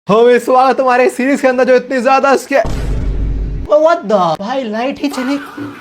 हमें स्वागत तुम्हारे सीरीज के अंदर जो इतनी ज्यादा What the? भाई लाइट ही चली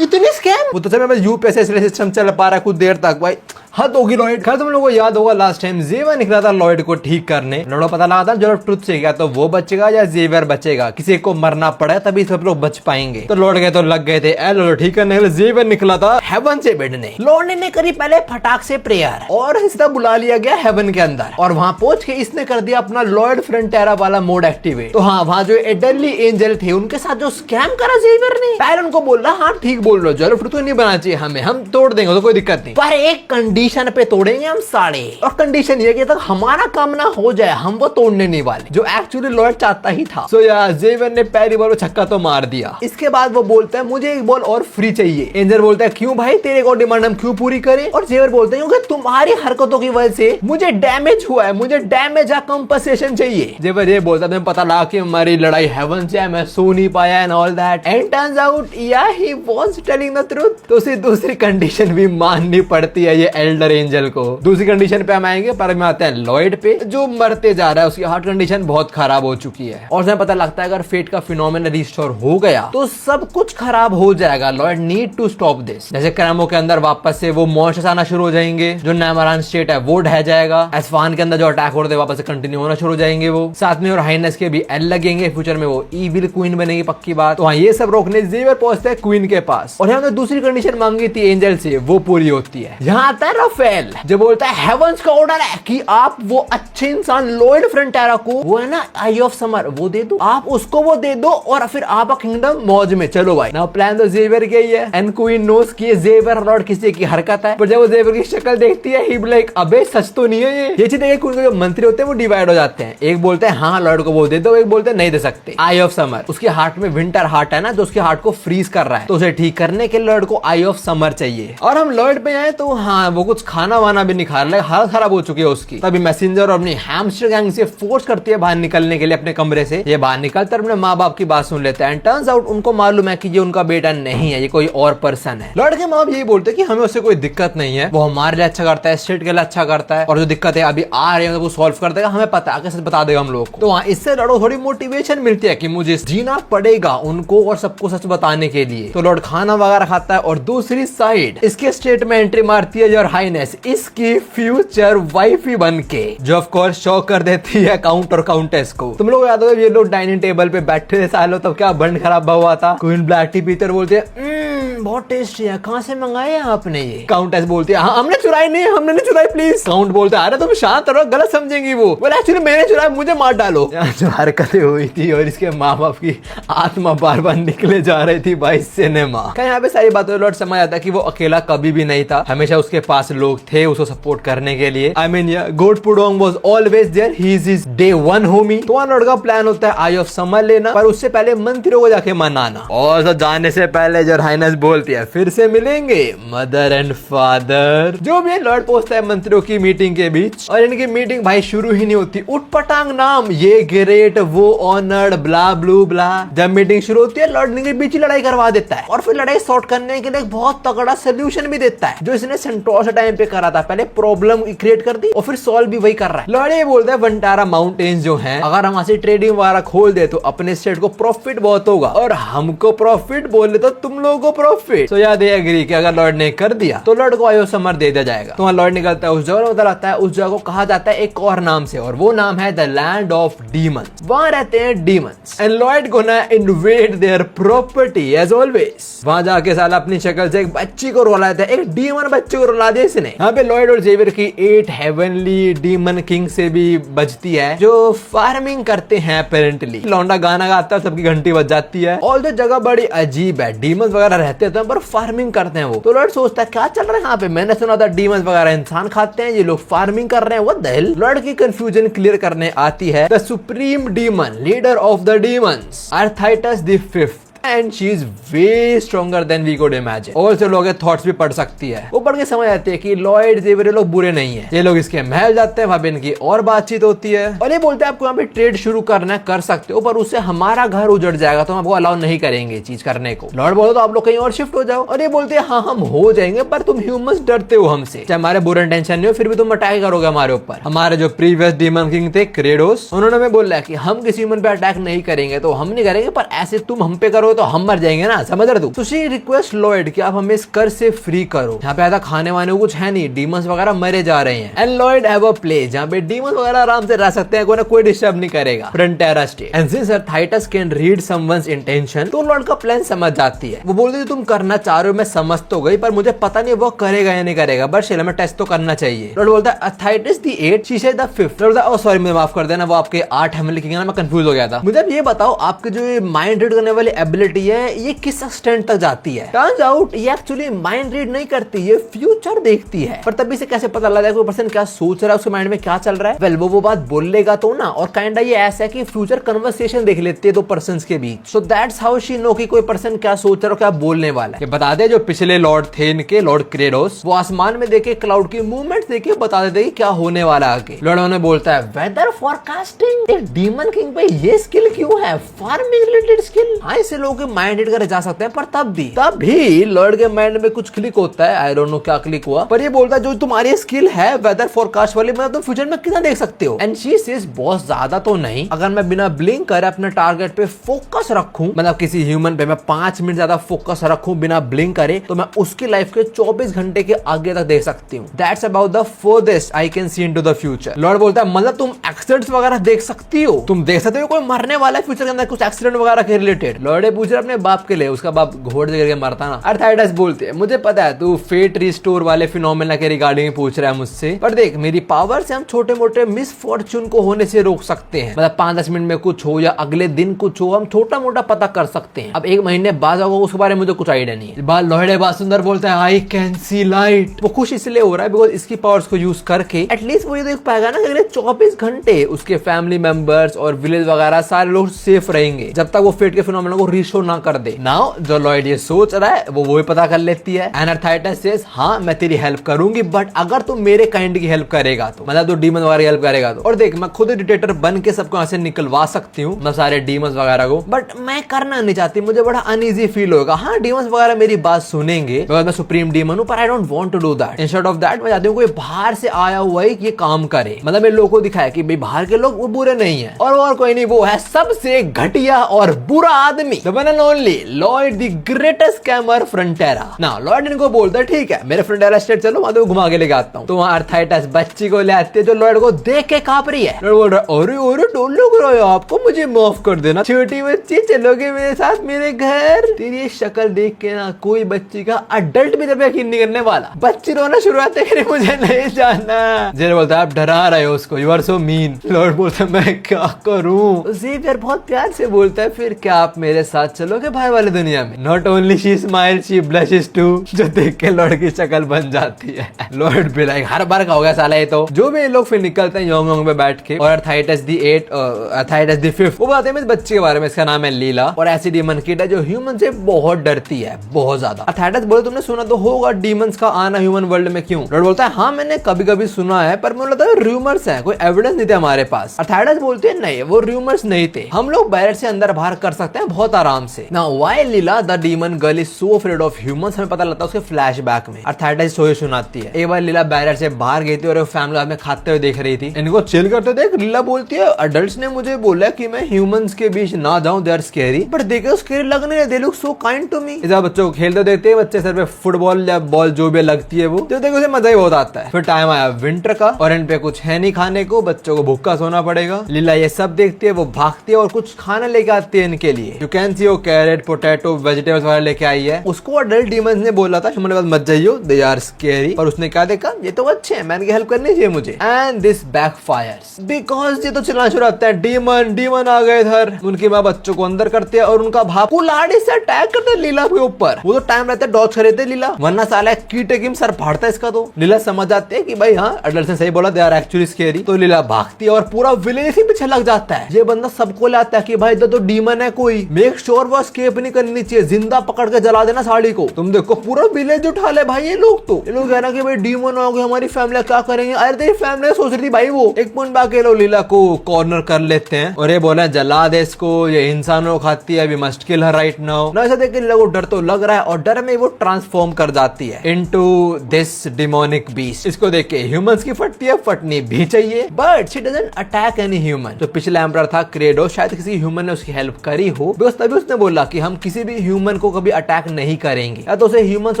इतनी स्कैम। वो तो समय में यूपीएससी सिस्टम चल पा रहा है कुछ देर तक भाई हद होगी लॉयड। खैर तुम लोगों को याद होगा लास्ट टाइम जेवर निकला था लॉयड को ठीक करने। लोगों को पता लगा था जो ट्रुथ से गया तो वो बचेगा या जेवर बचेगा, किसी को मरना पड़ा तभी सब लोग बच पाएंगे। तो लौट गए तो लग गए थे लोग ठीक करने के लिए। जेवर निकला था हेवन से बैठने। लॉर्ड ने करी पहले फटाक से प्रेयर और सीधा बुला लिया गया हेवन के अंदर और वहां पहुंच के इसने कर दिया अपना लॉर्ड फ्रंटेरा वाला मोड एक्टिवेट। तो हाँ वहां जो एडरली एंजल थे उनके साथ जो स्कैम करा जेवर ने, पहले उनको बोल रहा हाँ ठीक बोल रहे हो, जरूर तो नहीं बनाना चाहिए हमें, हम तोड़ देंगे तो कोई दिक्कत नहीं, पर एक कंडीशन पे तोड़ेंगे हम सारे। और कंडीशन ये कि तक हमारा काम ना हो जाए हम वो तोड़ने नहीं वाले, जो एक्चुअली लॉर्ड चाहता ही था। सो यार जेवर ने पहली बार वो छक्का तो मार दिया। इसके बाद वो बोलता है मुझे एक बॉल और फ्री चाहिए। एंजल बोलता है क्यों भाई, तेरे को डिमांड हम क्यों पूरी करें? और जेवर बोलते हैं क्योंकि तुम्हारी हरकतों की वजह से मुझे डैमेज हुआ है, मुझे डैमेज या कंपनसेशन चाहिए। जेवर ये बोलता है पता लगा कि हमारी लड़ाई हेवन से है, मैं सो नहीं पाया and all that. And turns out yeah he was telling the truth. तो उसे दूसरी कंडीशन भी माननी पड़ती है ये एल्डर एंजल को। दूसरी कंडीशन पे हम आएंगे, पर हम आते हैं लॉयड पे जो मरते जा रहा है, उसकी हार्ट कंडीशन बहुत खराब हो चुकी है। और हमें पता लगता है अगर फेट का फिनोमेना रिस्टोर हो गया तो सब कुछ खराब हो जाएगा। Lloyd need to stop this. जैसे क्रैमो के अंदर वापस से वो मॉन्स्टर्स आना शुरू हो जाएंगे, जो नैमरान स्टेट है वो ढह जाएगा। एस्फान के अंदर जो अटैक हो रहे थे वापस से कंटिन्यू होना शुरू हो जाएंगे वो। साथ में और हाइनेस के भी एल लगेंगे, फ्यूचर में वो ईविल क्वीन बनेगी पक्की बात। तो हाँ ये सब रोकने जेवर पहुंचते हैं क्वीन के पास और यहाँ दूसरी कंडीशन मांगी थी एंजल से, वो पूरी होती है। यहाँ आता है राफेल जो बोलता है हेवंस का ऑर्डर है कि आप वो अच्छे इंसान लॉर्ड फ्रंटेरा को वो है ना आई ऑफ समर वो दे दो, आप उसको वो दे दो और फिर आपका किंगडम मौज में। चलो भाई नाउ प्लान तो जेवर का ही है एंड क्वीन नोस कि जेवर लॉर्ड किसी की हरकत है, पर जब वो जेवर की शक्ल देखती है ही लाइक अबे सच तो नहीं है ये चीज देख के जो मंत्री होते हैं वो डिवाइड हो जाते हैं। एक बोलते हैं हाँ लॉर्ड को वो दे दो, एक बोलते हैं नहीं दे सकते। आई ऑफ समर उसके हार्ट में विंटर हार्ट है ना जो उसके हार्ट को फ्रीज कर रहा है, तो उसे ठीक करने के लॉर्ड को आई ऑफ समर चाहिए। और हम लॉर्ड पे आए तो हाँ वो कुछ खाना वाना भी नहीं खा रहा, हालत खराब हो चुकी है उसकी। तभी मैसेंजर और अपनी हैमस्टर गैंग से फोर्स करती है बाहर निकलने के लिए अपने कमरे से। ये बाहर निकलकर अपने माँ बाप की बात सुन लेते हैं एंड टर्न्स आउट उनको मालूम है कि ये उनका बेटा नहीं है, ये कोई और पर्सन है। लॉर्ड के माँ बाप यही बोलते हैं कि हमें उससे कोई दिक्कत नहीं है, वो हमारे लिए अच्छा करता है, स्टेट के लिए अच्छा करता है और जो दिक्कत है अभी आ रही है वो सॉल्व कर देगा, हमें पता है, कैसे बता देगा हम लोग को। तो वहाँ इससे लॉर्ड को थोड़ी मोटिवेशन मिलती है कि मुझे जीना पड़ेगा उनको और सबको सच बताने के लिए। तो लॉर्ड खाना वगैरह खाता है और दूसरी साइड इसके स्टेट में एंट्री मारती है योर हाइनेस, इसकी फ्यूचर वाइफ ही बन के, जो ऑफ कोर्स शॉक कर देती है काउंट और काउंटेस को। तुम लोग याद हो ये लोग डाइनिंग टेबल पे बैठे थे सालों तब क्या बंड खराब हुआ था। क्वीन ब्लैक टी पीते बोलते हैं बहुत टेस्टी है, कहाँ से मंगाए आपने ये? काउंटेस बोलती है हाँ हमने चुराई नहीं, हमने नहीं चुराई प्लीज। काउंट बोलते हैं अरे तुम शांत रहो, गलत समझेंगी वो, बोले एक्चुअली मैंने चुराया, मुझे मार डालो। जो हरकतें हुई थी और इसके माँ बाप की आत्मा बार बार निकले जा रही थी भाई सिनेमा का। यहाँ पे सारी बातों लॉर्ड समझ आता है कि वो अकेला कभी भी नहीं था, हमेशा उसके पास लोग थे उसको सपोर्ट करने के लिए। आई मीन गॉड पुडोंग was always there, he is his day one homie. तो लॉर्ड का प्लान होता है आई ऑफ समर लेना, पर उससे पहले मंत्रियों को जाके मनाना। और तो जाने से पहले जो हाइनेस बोलती है फिर से मिलेंगे मदर एंड फादर। जो भी लॉर्ड पहुंचता है मंत्रियों की मीटिंग के बीच और इनकी मीटिंग भाई शुरू ही नहीं होती, उटपटांग नाम ये ग्रेट वो ऑनर्ड ब्ला ब्लू ब्ला। जब मीटिंग शुरू होती है लॉर्ड इनके बीच लड़ाई करवा देता है और फिर लड़ाई सॉर्ट करने के लिए बहुत तगड़ा सोल्यूशन भी देता है, जो इसने सेंटोस टाइम पे करा था। पहले प्रॉब्लम क्रिएट कर दी और फिर सॉल्व भी वही कर रहा है। लॉर्ड ये बोलता है वंटारा माउंटेन्स जो हैं अगर हम वहां से ट्रेडिंग वगैरह खोल दे तो अपने स्टेट को प्रॉफिट बहुत होगा और हमको प्रॉफिट बोले तो तुम लोगों को प्रॉफिट। तो याद है एग्री कि अगर लॉर्ड ने कर दिया तो लॉर्ड को आयो समर दे दिया जाएगा। तो लॉर्ड निकलता है उस जगह में, आता है उस जगह को कहा जाता है एक और नाम से और वो नाम है द लैंड ऑफ डीमंस। वहां रहते हैं demons and lord gonna invade their property as always. वहां जाके साला अपनी शक्ल से एक बच्ची को रुला देता है, एक डीमन बच्चे को रुला दिया इसने। यहाँ पे लॉर्ड और जेवियर की 8 हेवनली डीमन किंग से भी बजती है जो फार्मिंग करते हैं अपेरेंटली। लौंडा गाना गाता है, सबकी घंटी बज जाती है और जो जगह बड़ी अजीब है, डीमंस वगैरह रहते हैं पर फार्मिंग करते हैं वो। तो लॉर्ड सोचता है क्या चल रहा है यहाँ पे, मैंने सुना था डीमंस वगैरह इंसान खाते हैं, ये लोग फार्मिंग कर रहे हैं, व्हाट द हेल। लॉर्ड की कंफ्यूजन क्लियर करने आती है the supreme demon leader of the demons Arthaitus the 5th। And she is way stronger than we could imagine. और से लोग थॉट्स भी पढ़ सकती है, वो पढ़ के समझ आते हैं कि लॉयड जेवियर लोग बुरे नहीं है। ये लोग इसके महल जाते हैं, वहां पे इनकी और बातचीत होती है और ये बोलते हैं आपको यहाँ पे ट्रेड शुरू करना है, कर सकते हो, पर उससे हमारा घर उजड़ जाएगा तो हम आपको अलाउ नहीं करेंगे चीज करने को। लॉर्ड बोलो तो आप लोग कहीं और शिफ्ट हो जाओ। और ये बोलते हैं हाँ हम हो जाएंगे, पर तुम ह्यूमंस डरते हो हमसे, चाहे हमारे बुरे इंटेंशन नहीं हो फिर भी तुम अटैक करोगे हमारे ऊपर। हमारे जो प्रीवियस डीमन किंग थे क्रेडोस, उन्होंने हमें बोला कि हम किसी ह्यूमन पे अटैक नहीं करेंगे तो हम नहीं करेंगे, पर ऐसे तुम हम पे करो तो हम मर जाएंगे ना, समझ रहे तू। तो शी रिक्वेस्ट लॉयड कि आप हमें इस कर से फ्री करो, यहाँ पे ऐसा खाने वाने को कुछ है नहीं, डीमंस वगैरह मरे जा रहे हैं। And Lloyd have a place जहाँ पे डीमंस वगैरह आराम से रह सकते हैं, कोई डिस्टर्ब नहीं करेगा, Frontera state. And since Arthaitus can read someone's intention, तो लॉर्ड का प्लान समझ जाती है। वो बोलती है तुम करना चाह रहे हो मैं समझ तो गई, पर मुझे पता नहीं वो करेगा या नहीं करेगा, बट चलो मैं टेस्ट तो करना चाहिए। लॉर्ड बोलता है Arthaitus the 8, she said the 5th। Lord बोलता है सॉरी मुझे माफ कर देना, वो आपके 8 हम लिखेंगे ना, मैं कंफ्यूज हो गया था। मुझे अब ये बताओ आपके जो माइंड रीड करने वाली एबिलिटी है ये किस एक्सटेंट तक जाती है। टर्न्स आउट ये एक्चुअली माइंड रीड नहीं करती, ये फ्यूचर देखती है। पर तभी से कैसे पता लगा है कोई पर्सन क्या सोच रहा है, उसके माइंड में क्या चल रहा है। वेल वो बात बोलेगा तो ना, और काइंडा ये ऐसा है कि फ्यूचर कन्वर्सेशन देख लेते हैं दो पर्संस के बीच। So that's how she know कि कोई पर्सन क्या सोच रहा है, क्या बोलने वाला है। बता दे जो पिछले लॉर्ड थे इनके, लॉर्ड क्रेडोस, वो आसमान में देखे क्लाउड की मूवमेंट देखे बता देते कि क्या होने वाला आगे। लॉर्ड ने बोलता है वेदर फॉरकास्टिंग, एक डीमन किंग पे ये स्किल क्यों है, फार्मिंग रिलेटेड स्किल। हाँ इसे लोगों के माइंड रीड करे जा सकते हैं, पर तब भी लॉर्ड के माइंड में कुछ क्लिक होता है, आई डोंट नो क्या क्लिक हुआ, पर ये बोलता है जो तुम्हारी स्किल है वेदर फोरकास्ट वाली, मतलब तुम फ्यूचर में कितना देख सकते हो। एंड शी सेज बहुत ज्यादा तो नहीं, अगर मैं बिना ब्लिंक करे अपने टारगेट पे फोकस रखूं, मतलब किसी ह्यूमन पे मैं 5 मिनट ज्यादा फोकस रखूं बिना ब्लिंक करे, तो मैं उसकी लाइफ के 24 घंटे के आगे तक देख सकती हूँ। That's about the farthest I can see into the future. Lord बोलता है मतलब तुम एक्सीडेंट्स वगैरह देख सकती हो, तुम देख सकते हो कोई मरने वाला है फ्यूचर के अंदर कुछ एक्सीडेंट वगैरह के रिलेटेड। लॉर्ड पूछ रहा अपने बाप के लिए, उसका बाप घोड़े करके मरता ना। अर्थाइटस बोलते हैं मुझे पता है तू फेट रिस्टोर वाले फिनोमेना के रिगार्डिंग पूछ रहा है मुझसे, पर देख मेरी पावर से हम छोटे मोटे मिसफॉर्चून को होने से रोक सकते हैं, मतलब 5-10 मिनट में कुछ हो या अगले दिन कुछ हो, हम छोटा मोटा पता कर सकते हैं। अब 1 महीने बाद होगा उसके बारे में मुझे कुछ आइडिया नहीं है। लॉर्ड बात सुंदर बोलता है आई कैन सी लाइट। वो खुश इसलिए हो रहा है बिकॉज इसकी पावर्स को यूज करके एटलीस्ट वो ये देख पाएगा ना कि अगले 24 घंटे उसके फैमिली मेंबर्स और विलेज वगैरह सारे लोग सेफ रहेंगे जब तक वो फेट के फिनोमेना को रिस्टोर ना कर दे। नाउ जो लॉर्ड ये सोच रहा है वो भी पता कर लेती है। एंड अर्थाइटस सेज हाँ मैं तेरी हेल्प करूंगी, बट अगर तू मेरे काइंड की हेल्प करेगा तो, मतलब तू डीमन वगैरह हेल्प करेगा तो। और देख मैं खुद डिटेक्टर बन के सबको यहाँ से निकलवा सकती हूँ, मैं सारे डीमंस वगैरह को, बट मैं करना नहीं चाहती, मुझे बड़ा अनईजी फील होगा। हाँ डीमंस वगैरह मेरी बात सुनेंगे तो मैं सुप्रीम डीमन हूँ, पर I don't want to do that. Instead of that मैं चाहती हूँ कोई बाहर से आया हुआ है ये काम करे, मतलब मैं लोगों को दिखाया कि भाई बाहर के लोग वो बुरे नहीं है, और कोई नहीं, वो है सबसे घटिया और बुरा आदमी, the one and only lord the greatest scammer Frontera. ना लॉर्ड इनको बोलता है ठीक है मेरे फ्रंटेरा स्टेट चलो, वहां तो घुमा के लेके आता हूँ। तो वहां अर्थाइटस बच्ची को ले आते जो लॉर्ड को देख के कांप रही है। लॉर्ड बोल रहा अरे अरे डोंट लुक रहा है आपको, मुझे माफ कर देना, छोटी बच्ची चलोगे मेरे साथ मेरे घर। तेरी शक्ल देख के ना कोई बच्ची का अडल्ट भी जब यकीन नहीं करने वाला। बच्ची रोना शुरुआत है मुझे नहीं जाना। जेर बोलता है आप डरा रहे हो उसको, you are so mean. Lord बोलता है मैं क्या करूं। ज़ेवियर बहुत प्यार से बोलता है फिर क्या आप मेरे साथ चलोगे भाई वाली दुनिया में। Not only she smile she blushes too, जो देख के लॉर्ड की शक्ल बन जाती है। लॉर्ड भी लाइक हर बार का हो गया साला ये तो। जो भी लोग फिर निकलते हैं योंग पे बैठ के, और अर्थाइटस द 8 अर्थाइटस द 5 वो बताते हैं इस बच्चे के बारे में, इसका नाम है लीला, और ऐसी डीमन किड है जो ह्यूमन से बहुत डरती है, बहुत ज्यादा। अर्थाइटस बोले तुमने सुना तो होगा डीमंस का आना ह्यूमन वर्ल्ड में, क्यों। लॉर्ड बोलता है हाँ मैंने कभी कभी सुना है, पर मुझे लगता है रूमर्स है, कोई एविडेंस नहीं थे हमारे पास। अर्थाइटस बोलते हैं नहीं वो रूमर्स नहीं थे, हम लोग बैरर से अंदर बाहर कर सकते हैं बहुत आराम से। Now why Leela the demon girl is so afraid of humans, हमें पता लगता है उसके फ्लैशबैक में। अर्थाइटस स्टोरी सुनाती है एक बार लीला बैरर से बाहर गई थी और फैमिली में खाते हुए देख रही थी, इनको चिल करते देख लीला बोलती है अडल्ट्स ने मुझे बोला कि मैं ह्यूमंस के बीच ना जाऊं, दे आर स्कैरी, बट देखे स्कैरी लगने रहे, they look so kind to me. इधर बच्चों को खेलते देखते हैं, बच्चे सर पे फुटबॉल या बॉल जो भी लगती है वो तो देखो उसे मजा ही बहुत आता है। फिर टाइम आया विंटर का और इन पे कुछ है नहीं खाने को, बच्चों को भूखा सोना पड़ेगा। लीला ये सब देखती है, वो भागती है और कुछ खाना लेके आती है इनके लिए। यू कैन सी वो कैरेट पोटैटो वेजिटेबल्स वगैरह लेके आई है। उसको अडल्ट डीमंस ने बोला था हमारे पास मत जाइयो, दे आर स्कैरी, और उसने क्या देखा ये तो अच्छे हैं, मैंने हेल्प करनी चाहिए मुझे। एंड दिस बैकफायर्स बिकॉज ये तो चलना शुरू होता है, डीमन आ गए इधर, उनकी माँ बच्चों को अंदर करते हैं और उनका भाप कुल्हाड़ी से अटैक करते हैं लीला के ऊपर। वो तो टाइम रहता है डॉज करे थे लीला, वरना साला कीटे किम सर फाड़ता है इसका। तो लीला समझ जाते हैं कि भाई हाँ अडल्ट ने सही बोला, दे आर एक्चुअली स्कैरी। तो लीला भागती है और पूरा विलेज इसी पीछे लग जाता है। ये बंदा सबको लाता है कि भाई इधर तो डीमन है कोई, मेक श्योर वो एस्केप नहीं करनी चाहिए, जिंदा पकड़ के जला देना साड़ी को। तुम देखो पूरा विलेज उठा ले भाई ये लोग। तो ये लोग कह रहे कि भाई डीमन हो गए, हमारी फैमिली क्या करेंगे। अरे तेरी फैमिली सोच रही भाई वो एक पॉइंट बाकी लोग लीला को कॉर्नर कर लेते हैं और ये बोला जला दे इसको, ये इंसानों को खाती है, we must kill her right now. ना ऐसा देख के लीला को डर तो लग रहा है और डर में वो ट्रांसफॉर्म कर जाती है इनटू दिस डिमोनिक बीस्ट। इसको देख के ह्यूमंस की फटती है, फटनी भी चाहिए but she doesn't attack any human. जो पिछला एम्परर था क्रेडो, शायद किसी ह्यूमन ने उसकी हेल्प करी हो, बस तभी उसने बोला कि हम किसी भी ह्यूमन को कभी अटैक नहीं करेंगे, या तो उसे ह्यूमंस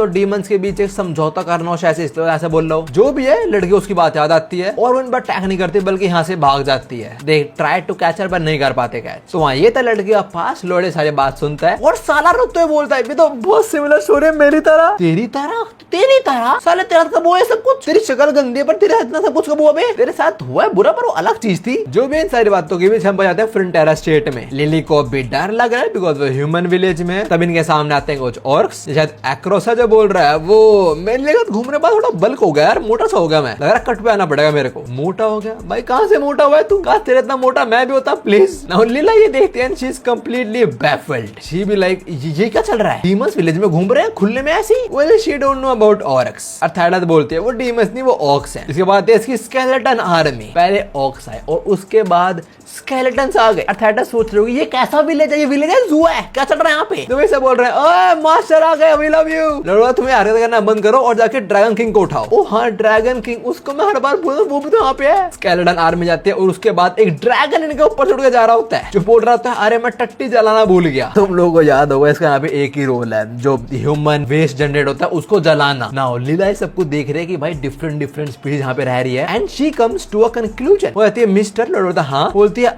और डीमंस के बीच एक समझौता करना हो, शायद इसलिए ऐसे बोल रहा हूँ। जो भी है लड़की उसकी बात याद आती है और वो इन पर अटैक नहीं करती बल्कि यहाँ से भाग जाती है। They try to catch her पर नहीं कर पाते कैच। तो वहाँ ये था लड़की का पास, लोड़े सारी बात सुनता है और साला रोते हुए बोलता है तो बहुत सिमिलर स्टोरी है मेरी तरह। तेरी तरह? तेरी तरह? साले तेरा कब हुआ सब कुछ? तेरी शक्ल गंदी है पर तेरे इतना सब कुछ कब हुआ बे? तेरे साथ हुआ है बुरा पर वो अलग चीज थी। जो भी इन सारी बातों के बीच हम बजाते हैं फ्रंटेरा स्टेट में। लिली को भी डर लग रहा है बिकॉज वो ह्यूमन विलेज में। तब इनके सामने आते हैं कुछ ऑर्क्स, शायद एक्रोसा जो बोल रहा है वो मेरे लिए घूमने बाद थोड़ा बल्क हो गया यार, मोटा सा हो गया मैं, लग रहा कट पे आना पड़ेगा मेरे को। मोटा हो गया भाई? कहां से मोटा हुआ है तू? कहां तेरे इतना मोटा मैं भी होता प्लीज। नाउ लीला ये देखते हैं she is completely baffled. She be like ये क्या चल रहा है? डीमंस विलेज में घूम रहे हैं खुले में ऐसी? Well she don't know about orcs. अर्थात बोलती है वो डीमंस नहीं वो ऑर्क्स हैं। इसके बाद इसकी स्केलेटन आर्मी। पहले ऑर्क्स आए और उसके बाद स्केलेटन्स आ गए। अर्थात सोच रहे हो ये कैसा विलेज है? ये विलेज है जू है? क्या चल रहा है यहाँ पे? तो ऐसे बोल रहे हैं ओए मास्टर आ गए, वी लव यू। लड़वा तुम्हें हरकत करना बंद करो और जाके ड्रैगन किंग को उठाओ। ओ हाँ ड्रैगन किंग, उसको मैं हर बार बोलता हूँ वो भी तो यहाँ पे है। स्केलेटन आर्मी जाती है और उसके बाद एक ड्रैगन इनके ऊपर चढ़ के जा रहा होता है जो बोल रहा होता है अरे मैं टट्टी जलाना भूल गया। तुम लोगों को याद होगा इसका यहाँ पे एक ही रोल है, जो ह्यूमन वेस्ट जनरेट होता है उसको जलाना। नाउ लीला सब कुछ देख रहे हैं कि भाई डिफरेंट स्पीशीज यहाँ पे रह रही है and she comes to a conclusion. वो कहती है मिस्टर, लड़वा हाँ, बोलती है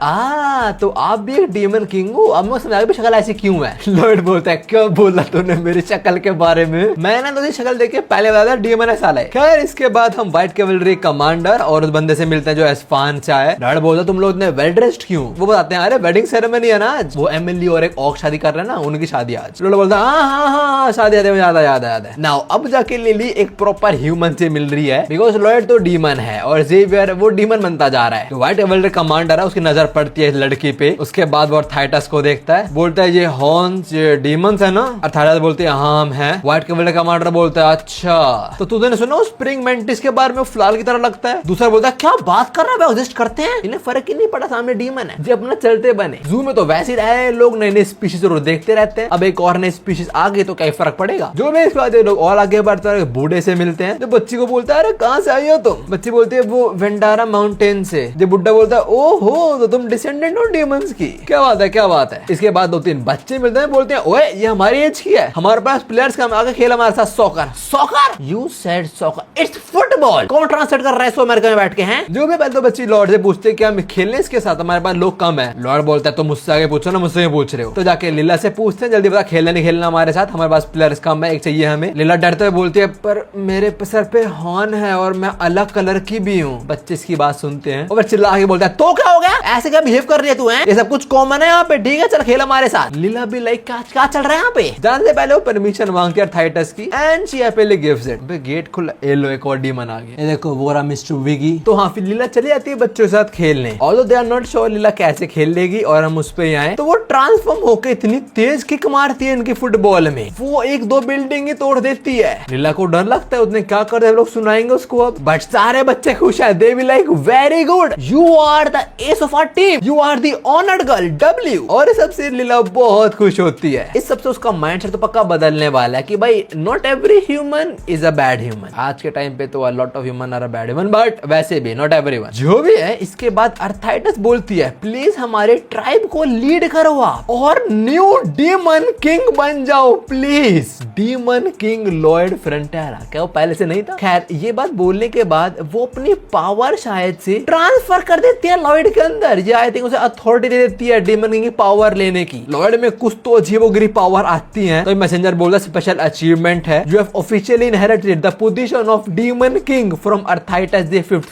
तो आप भी एक डीमन किंग हो। अब मैं समझ भी शक्ल ऐसी क्यों है? लॉर्ड बोलता है क्यों बोला तूने मेरी शक्ल के बारे में? मैंने तो शक्ल देख के पहले बताया डीमन है साला। खैर इसके बाद हम व्हाइट कैवलरी कमांडर और उस बंदे से मिलते हैं जो एस्फान चाहे। लॉर्ड बोलता तुम लोग इतने वेल ड्रेस्ड क्यों? वो बताते हैं अरे वेडिंग सेरेमनी है ना आज, वो एमएलए और एक ऑक शादी कर रहे हैं ना, उनकी शादी आज। लॉर्ड बोलता हाँ शादी याद है। नाउ अब जाके लिली एक प्रॉपर ह्यूमन से मिल रही है बिकॉज लॉर्ड तो डीमन है और जेवियर वो डीमन बनता जा रहा है। तो व्हाइट कैवलरी कमांडर है, उसकी नजर पड़ती है लड़की पे। उसके बाद वो थाइटस को देखता है, बोलता है ये हॉर्न्स ये डीमंस है ना? थाइटस बोलती है हाँ हम हैं। व्हाइट कैवलरी कमांडर बोलता है अच्छा तो तूने सुना स्प्रिंग मेंटिस के बारे में? फ्लावर की तरह लगता है। दूसरा बोलता है क्या बात कर रहा है, एग्जिस्ट करते हैं, इन्हें फर्क ही नहीं पड़ा सामने डीमन है जो अपना चलते बने। जू में तो वैसे ही रहे लोग, नई नई स्पीशीज जरूर देखते रहते हैं। अब एक और नई स्पीशीज आ गई तो क्या फर्क पड़ेगा? जो भी इसके बाद लोग और आगे बढ़ते हैं, बूढ़े से मिलते हैं। जो बच्ची को बोलता है अरे कहाँ से आई हो तुम? बच्ची बोलती है वो वेंडारा माउंटेन से। जो बुड्ढा बोलता है ओहो तो तुम डिसेंडेंट हो डीमंस की, क्या बात है। इसके बाद 2-3 बच्चे मिलते हैं, बोलते हैं ओए ये हमारी एज की है, हमारे पास प्लेयर्स का आगे खेल हमारे साथ soccer. You said soccer, it's football. कौन ट्रांसलेट कर रहा है इसको अमेरिका में बैठ के? हैं जो भी पहले तो बच्ची लॉर्ड से पूछते हैं क्या हम खेलने इसके साथ, हमारे पास लोग कम है। लॉर्ड बोलता है तो मुझसे आगे पूछो ना, मुझसे पूछ रहे हो। तो जाके लीला से पूछते हैं जल्दी बता खेलना नहीं खेलना हमारे साथ, हमारे पास प्लेयर्स कम है, एक चाहिए हमें। लीला डरते हुए बोलती है पर मेरे सर पे हॉर्न है और मैं अलग कलर की भी हूँ। बच्चे इसकी बात सुनते हैं और चिल्ला के बोलता है तो क्या हो गया, ऐसे क्या बिहेव कर रही है तू? है ये सब कुछ कॉमन है यहाँ पे, ठीक है चल खेल हमारे साथ। लीला भी लाइक क्या चल रहा है यहाँ पे? जानते से पहले वो परमिशन मांगती है थाइटस की and she happily gives it. Gate खुला, ये लो एक और डीमन आ गया। ये देखो वो रहा मिस्टर विगी। तो हाँ फिर लीला चली जाती है बच्चों के साथ खेलने। Although they are not sure Leela कैसे खेल लेगी और हम उस पे आए तो वो ट्रांसफॉर्म होकर इतनी तेज किक मारती है इनकी फुटबॉल में, वो 1-2 बिल्डिंग ही तोड़ देती है। लीला को डर लगता है उसने क्या कर दिया, लोग सुनाएंगे उसको अब। बट सारे बच्चे खुश है, they be like very good, you are the ace of our team, you are the honoured girl W. और इस सबसे लीला बहुत खुश होती है। इस सबसे उसका माइंडसेट तो पक्का बदलने वाला है कि भाई not every human is a bad human. आज के टाइम पे तो a lot of human are a bad human, but वैसे भी नॉट एवरीवन। जो भी है इसके बाद अर्थाइटस बोलती है प्लीज हमारे ट्राइब को लीड करो आप और न्यू डीमन किंग बन जाओ प्लीज। डीमन किंग लॉर्ड फ्रंटेरा, क्या वो पहले से नहीं था? खैर ये बात बोलने के बाद वो अपनी पावर शायद से ट्रांसफर कर देती है लॉर्ड के अंदर। ये आई थिंक उसे अथॉरिटी दे देती है डीमन किंग की पावर लेने की। लॉर्ड में कुछ तो अजीबोगरीब पावर आती है। तो मैसेंजर बोला स्पेशल अचीवमेंट है, you have officially inherited the position of demon king from Arthaitus the fifth.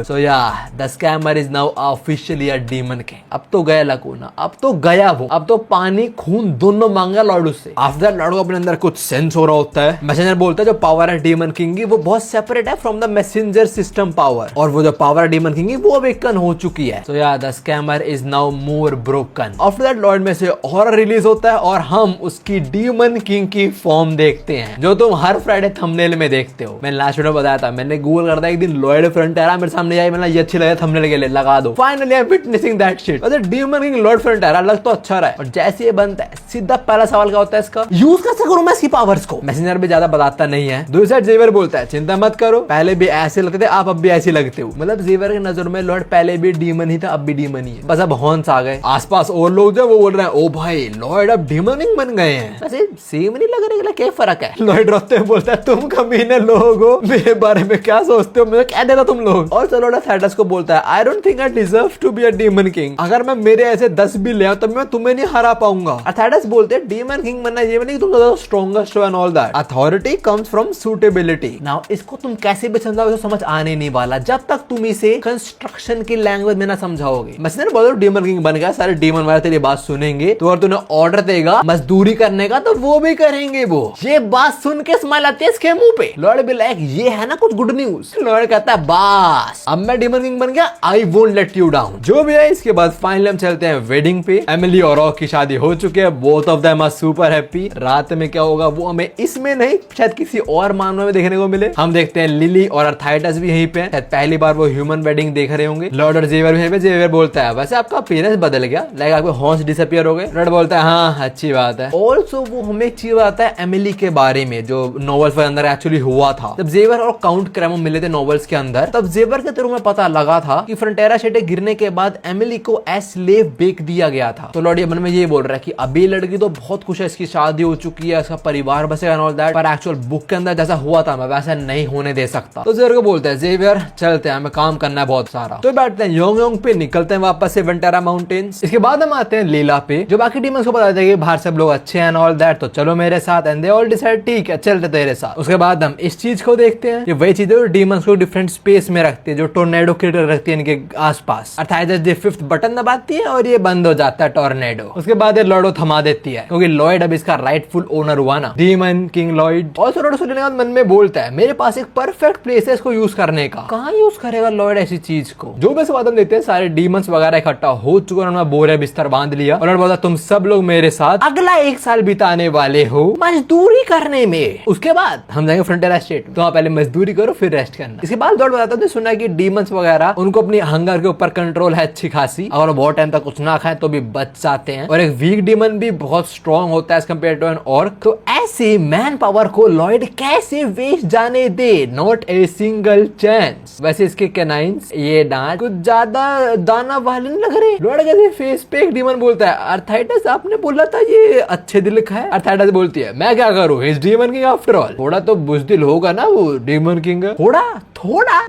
So yeah the scammer is now officially a demon king. अब तो गया लकूना, अब तो गया वो, अब तो पानी खून दोनों मांगा लॉर्ड उससे। आफ्टर लॉर्ड को अपने अंदर कुछ सेंस हो रहा होता है। मैसेंजर बोलता है जो पावर है डीमन किंग की वो बहुत सेपरेट है from the messenger system power, और वो जो पावर डीमन किंग की वो अवेकन हो चुकी है। सो yeah the scammer is now more broken. Done. After that Lord में से हॉरर रिलीज होता है और हम उसकी डीमन किंग की फॉर्म देखते हैं जो तुम हर फ्राइडे थंबनेल में देखते हो। मैंने लास्ट वीडियो में बताया था, मैंने गूगल कर दिया एक दिन लॉर्ड फ्रंटेरा मेरे सामने आई, मैंने ये अच्छी लगे थंबनेल के लिए लगा दो। Finally I am witnessing that shit. और डीमन किंग लॉर्ड फ्रंटेरा लग तो अच्छा रहा है और जैसे ये बनता है सीधा पहला सवाल क्या होता है इसका यूज कैसे करूं मैं इसकी पावर्स को। मैसेंजर भी ज्यादा बताता नहीं है। दूसरी साइड जेवियर बोलता है चिंता मत करो, पहले भी ऐसे लगते थे आप अब भी ऐसे लगते हो। मतलब जेवियर की नजर में लॉर्ड पहले भी डीमन ही था अब भी डीमन ही है, बस अब हॉर्न्स आ गए। आसपास और लोग जो वो बोल रहे हैं ओ भाई लॉर्ड अब डीमन किंग बन गए हैं। वैसे सेम नहीं लग रहा है, क्या फर्क है। लॉर्ड रोते हुए बोलता है तुम कमीने लोग हो, मेरे बारे में क्या सोचते हो, मुझे क्या देता तुम लोग। और चलो थैडस को बोलता है I don't think I deserve to be a demon king, अगर मैं मेरे ऐसे 10 भी ले आऊं तब मैं तुम्हें नहीं हरा पाऊंगा। थैडस बोलते हैं डीमन किंग बनना ये नहीं तुम ज्यादा स्ट्रॉन्गेस्ट हो and all that, authority comes from suitability. Now इसको तुम कैसे भी समझाओगे तो समझ आने नहीं वाला जब तक तुम इसे कंस्ट्रक्शन की लैंग्वेज में ना समझाओगे। मैं बोलो डीमन किंग बन गया, सारे डीमन वाले तेरी बात सुनेंगे तो और तुम्हें ऑर्डर देगा मजदूरी करने का तो वो भी करेंगे। वो ये बात सुन के स्माइल आती है इसके मुंह पे। लॉर्ड भी लाइक ये है ना कुछ गुड न्यूज। लॉर्ड कहता है बस अब मैं डीमन किंग बन गया, I won't let you down. जो भी है इसके बाद फाइनली हम चलते हैं वेडिंग पे। एमिली और रॉक की शादी हो चुकी है, both of them are super happy. रात में क्या होगा वो हमें इसमें नहीं शायद किसी और मानव में देखने को मिले। हम देखते हैं लिली और अर्थाइटस भी यहीं पे शायद पहली बार वो ह्यूमन वेडिंग देख रहे होंगे। लॉर्ड और जेवियर भी यहीं पे। जेवियर बोलता है वैसे आपका अपीयरेंस बदल गया, लाइक आपके हॉर्न्स डिसअपीयर हो गए। लॉर्ड बोलता है हाँ अच्छी बात है। ऑल्सो वो हमें एक चीज बताता है एमिली के बारे में जो नॉवेल्स के अंदर एक्चुअली हुआ था। जब जेवियर और काउंट क्रेमो मिले थे नॉवेल्स के अंदर तब जेवियर के थ्रू में पता लगा था कि फ्रंटेरा शेटे गिरने के बाद एमिली को एज स्लेव बेच दिया गया था। तो लॉर्ड मन में ये बोल रहा है कि अभी लड़की तो बहुत खुश है, इसकी शादी हो चुकी है, इसका परिवार बसेगा एंड ऑल दैट, पर एक्चुअल बुक के अंदर जैसा हुआ था मैं वैसा नहीं होने दे सकता। तो जेवियर को बोलते हैं जेवियर चलते हैं, हमें काम करना है बहुत सारा। तो बैठते हैं योंग पे, निकलते हैं वापस से वेंटेरा माउंटेन्स। इसके बाद हम आते हैं लीला पे जो बाकी डीमंस को बताते हैं कि बाहर सब लोग अच्छे हैं एंड ऑल दैट, तो चलो मेरे साथ। एंड दे ऑल डिसाइड ठीक है चलते तेरे साथ। उसके बाद हम इस चीज को देखते हैं, ये वही चीज है जो डीमंस को डिफरेंट स्पेस में रखती है, जो टोर्नेडो क्रिएट रखती है इनके आसपास। अर्थात ये 5th बटन दबाती है और ये बंद हो जाता है टोर्नेडो। उसके बाद ये लॉर्ड थमा देती है क्योंकि लॉयड अब इसका राइटफुल ओनर हुआ ना, डीमन किंग लॉयड। और लॉर्ड सुनने के बाद मन में बोलता है मेरे पास एक परफेक्ट प्लेस है इसको यूज करने का। कहाँ यूज करेगा लॉर्ड ऐसी चीज को। जो भी बाद हम देखते हैं सारे डीमंस वगैरह इकट्ठा हो चुके हैं, उन्होंने बोरे बिस्तर बांध लिया और लॉर्ड बोलता तुम सब लोग मेरे साथ अगला 1 साल बिताने वाले हो मजदूरी करने में। उसके बाद हम जाएंगे फ्रंटियर स्टेट, तो वहाँ पहले मजदूरी करो फिर रेस्ट करना। इसके बाद लॉर्ड बताता है सुना कि डीमंस वगैरह उनको अपनी हंगर के ऊपर कंट्रोल है अच्छी खासी, और बहुत टाइम तक कुछ ना खाए तो भी बच जाते हैं। और एक वीक डीमन भी बहुत स्ट्रॉन्ग होता है as compare to an orc. तो ऐसे मैन पावर को लॉर्ड कैसे वेस्ट जाने दे, नॉट ए सिंगल चांस। वैसे इसके कैनाइंस ये डांट कुछ ज्यादा दाना वाले नहीं लग रहे। लॉर्ड के फेस पे एक डीमन बोलता है अर्थाइटस आपने बोला था ये अच्छे दिल का है। अर्थाइटस बोलती है मैं क्या करूं, इस डीमन किंग आफ्टर ऑल। थोड़ा तो बुज़दिल होगा ना वो डीमन किंग, थोड़ा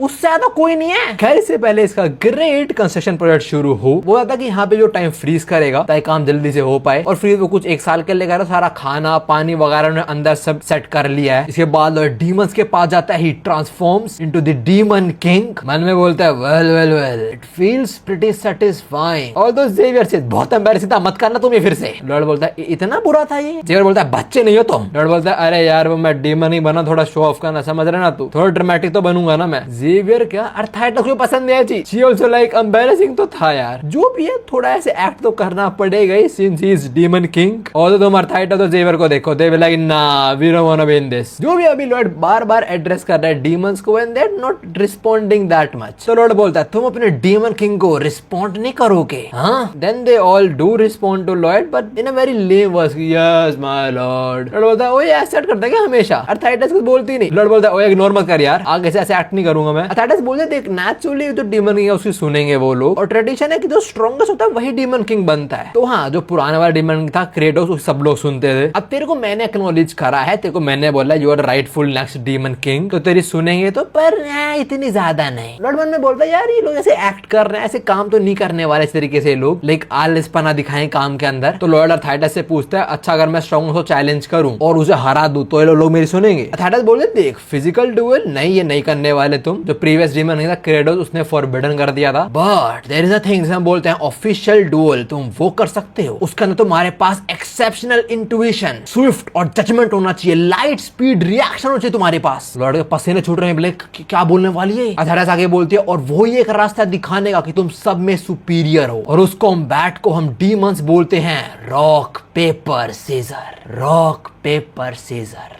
उससे ज्यादा कोई नहीं है। खैर इससे पहले इसका ग्रेट कंस्ट्रक्शन प्रोजेक्ट शुरू हो, वो था कि यहाँ पे जो टाइम फ्रीज करेगा ताकि काम जल्दी से हो पाए। और फ्रीज वो कुछ 1 साल के लिए कर सारा खाना पानी वगैरह ने अंदर सब सेट कर लिया है। इसके बाद डीमंस के पास जाता है, he transforms into the demon king. मन में बोलता है well it feels pretty satisfying. Although Xavier से बहुत एम्बैरेसिंग था, मत करना तुम ये फिर से। लॉर्ड बोलता है इतना बुरा था ये। जेवियर बोलता है बच्चे नहीं हो तुम। लॉर्ड बोलता है अरे यार वो मैं डीमन ही बना, थोड़ा शो ऑफ करना, समझ रहे ना तू, थोड़ा ड्रामेटिक तो बनूंगा ना मैं। जेवियर क्या अर्थाइटस को पसंद नहीं आई, शी आल्सो लाइक एम्बैरेसिंग तो था यार, जो भी है थोड़ा ऐसे एक्ट तो करना पड़ेगा ही since he is demon king. और तुम अर्थाइटस तो जेवियर को देखो, दे विल लाइक ना we don't want to be in this. जो भी अभी लॉर्ड बार-बार एड्रेस कर रहा है डीमंस को and they are not responding that much. तो लॉर्ड बोलता है तुम अपने डीमन किंग को रिस्पोंड नहीं करोगे। हाँ then they all do respond to lord but in a very lame words, yes my lord. Lord बोलता है ओए ऐसे करता है क्या हमेशा। अर्थाइटस कुछ बोलती नहीं। लॉर्ड बोलता है ओए इग्नोर मत कर यार, आगे से ऐसे एक्ट नहीं करूंगा मैं। अर्थाइटस बोलते देख नेचुरली जो डीमन किंग है उसकी सुनेंगे वो लोग, और ट्रेडिशन है कि जो स्ट्रॉन्गेस्ट होता है वही डीमन किंग बनता है। तो हाँ जो पुराने वाला डीमन किंग था क्रेटोस उसे सब लोग सुनते थे। अब तेरे को मैंने एक्नॉलेज करा है, तेरे को मैंने बोला you are rightful next demon king, तो तेरी सुनेंगे तो, पर इतनी ज्यादा नहीं। लॉर्ड मन में बोलता है यार ये लोग ऐसे एक्ट कर रहे हैं, ऐसे काम तो नहीं करने वाले इस तरीके से लोग, लाइक आलसपना दिखाएं काम के अंदर। तो लॉर्ड अर्थाइटस से पूछता है अच्छा अगर मैं स्ट्रॉन्ग को चैलेंज करूं और उसे हरा दूं तो ये लोग मेरी सुनेंगे। अर्थाइटस बोलते देख फिजिकल डुएल नहीं, ये नहीं करने वाले तुम। जो प्रीवियस डीमन किंग था क्रेटोस उसने फॉरबिडन कर दिया था, but there is a thing हम बोलते हैं ऑफिशियल डुएल तुम वो कर सकते हो। उसके अंदर तुम्हारे पास एक्सेप्शनल इंट्यूशन, स्विफ्ट और जजमेंट होना चाहिए, लाइट स्पीड रिएक्शन होना चाहिए तुम्हारे पास। लॉर्ड के पसीने छूट रहे हैं, बोले क्या बोलने वाली है। अर्थाइटस आगे बोलती है और वो ही एक रास्ता दिखाने का कि तुम सब में सुपीरियर हो और उस कॉम्बैट दैट को हम डीमंस बोलते हैं rock paper scissor. Rock paper scissor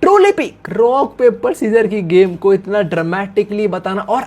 truly pick. Rock paper scissor की गेम को इतना ड्रामेटिकली बताना, और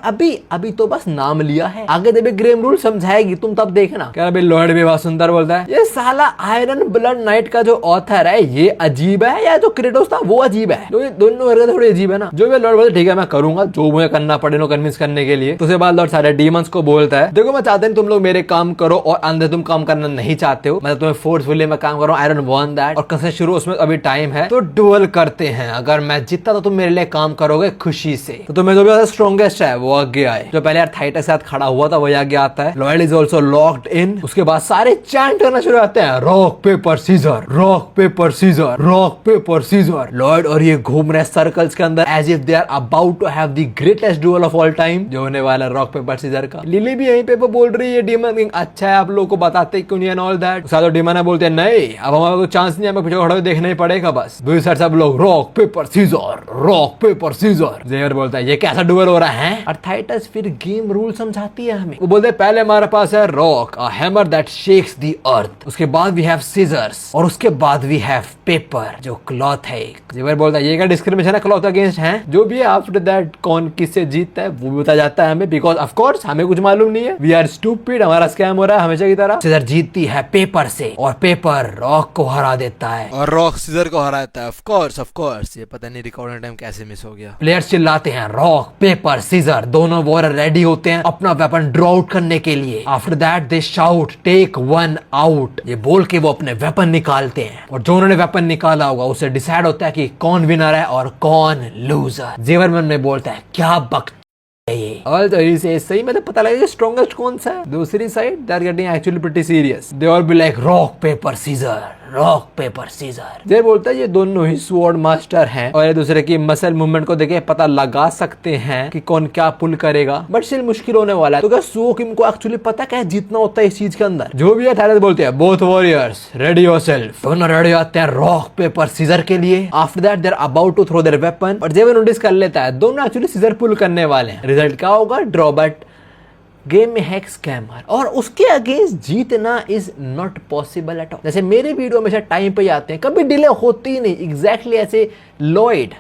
अभी तो बस नाम लिया है, आगे जब गेम रूल समझाएगी तुम तब देखना। क्या भाई लॉर्ड भी बहुत सुंदर बोलता है, ये साला आयरन ब्लड नाइट का जो ऑथर है ये अजीब है या जो क्रेटोस था वो अजीब है, तो ये दोनों हरकतें थोड़ी अजीब है ना। जो भी लॉर्ड बोलता है ठीक है मैं करूंगा जो मुझे करना पड़े नो कन्विंस करने के लिए। तो उसके बाद लॉर्ड सारे डीमंस को बोलता है देखो मैं चाहता हूं तुम लोग मेरे काम करो और अंदर तुम काम करना नहीं चाहते हो, मतलब तुम्हें फोर्सफुली मैं काम करूँ, आई डोंट वांट दैट। और कंसेंट शुरू उसमें अभी टाइम है तो डुअल करते हैं, अगर मैं जीतता तो तुम मेरे लिए काम करोगे खुशी से। तो तुम्हें जो भी स्ट्रॉन्गेस्ट है वो आगे आए। जो पहले यार थाइटस के साथ खड़ा हुआ था वही आगे आता है। Lloyd is also locked in. उसके बाद सारे चैंट करना शुरू होते हैं rock paper scissor, rock paper scissor, rock paper scissor. Lloyd और ये घूम रहे सर्कल्स के अंदर as if they are about to have the greatest duel of all time, जो होने वाला रॉक पेपर सीजर का। लिली भी यहीं पे बोल रही है डीमन किंग अच्छा है आप लोगों को बताते क्यों नहीं एंड ऑल दैट। साथ डीमन बोलते हैं नहीं अब हमारे को चांस नहीं, हमें पीछे खड़े देखना ही पड़ेगा बस। दूसरी साइड सब लोग rock paper scissor, rock paper scissor. Xavier बोलता है ये कैसा डुअल हो रहा है। अर्थाइटस फिर गेम रूल समझाती है हमें। वो बोलते हैं पहले हमारे पास है rock, a hammer that shakes the earth. उसके बाद वी हैव सीजर्स और उसके बाद वी हैव पेपर जो क्लॉथ है। जेवर बोलता है ये क्या डिस्क्रिमिनेशन है क्लॉथ अगेंस्ट है। जो भी है आफ्टर दैट कौन किससे जीतता है वो भी बताया जाता है हमें, बिकॉज ऑफ कोर्स हमें कुछ मालूम नहीं है, वी आर स्टूपिड, हमारा स्कैम हो रहा है हमेशा की तरह। सीजर जीतती है पेपर से और पेपर रॉक को हरा देता है और रॉक सीजर को हराता है। ऑफ कोर्स ये पता नहीं रिकॉर्डिंग टाइम कैसे मिस हो गया। प्लेयर्स चिल्लाते हैं रॉक पेपर सीजर, दोनों वॉरियर रेडी होते हैं अपना वेपन ड्रॉ आउट करने के लिए। After that they shout take one out, ये बोल के वो अपने वेपन निकालते हैं और जो उन्होंने वेपन निकाला होगा उससे डिसाइड होता है कि कौन विनर है और कौन लूजर। जेवरमैन में बोलता है क्या बक और तो इसे सही में तो पता लगेगा स्ट्रॉन्गेस्ट कौन सा है। दूसरी side they are getting actually pretty serious, they all be like rock paper scissor, rock paper scissor. J बोलता है ये दोनों ही स्वॉर्ड मास्टर हैं और एक दूसरे की मसल मूवमेंट को देखे पता लगा सकते हैं कि कौन क्या पुल करेगा, बट स्टिल मुश्किल होने वाला है। तो क्या सो किम को एक्चुअली पता क्या जीतना होता है इस चीज के अंदर। जो भी है थायराइट बोलते हैं बोथ वॉरियर्स रेडी योरसेल्फ, दोनों रेडी होते हैं रॉक पेपर सीजर के लिए। After that they are about to throw their weapon और जेवन नोटिस कर लेता है दोनों एक्चुअली सीजर पुल करने वाले हैं। रिजल्ट क्या होगा ड्रॉ, बट गेम में है स्कैमर और उसके अगेंस्ट जीतना is not possible at all. जैसे मेरे वीडियो हमेशा टाइम पे आते हैं, कभी डिले होती ही नहीं, एग्जैक्टली ऐसे लॉयड।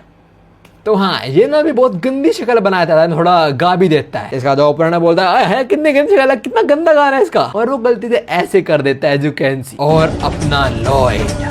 तो हाँ ये ना भी बहुत गंदी शक्ल बनाता है, थोड़ा गा भी देता है। इसका जो ओपनर बोलता है कितनी गंदी शक्ल है, कितना गंदा गाना है इसका, और वो गलती से ऐसे कर देता है, एज यू कैन सी। और अपना Lloyd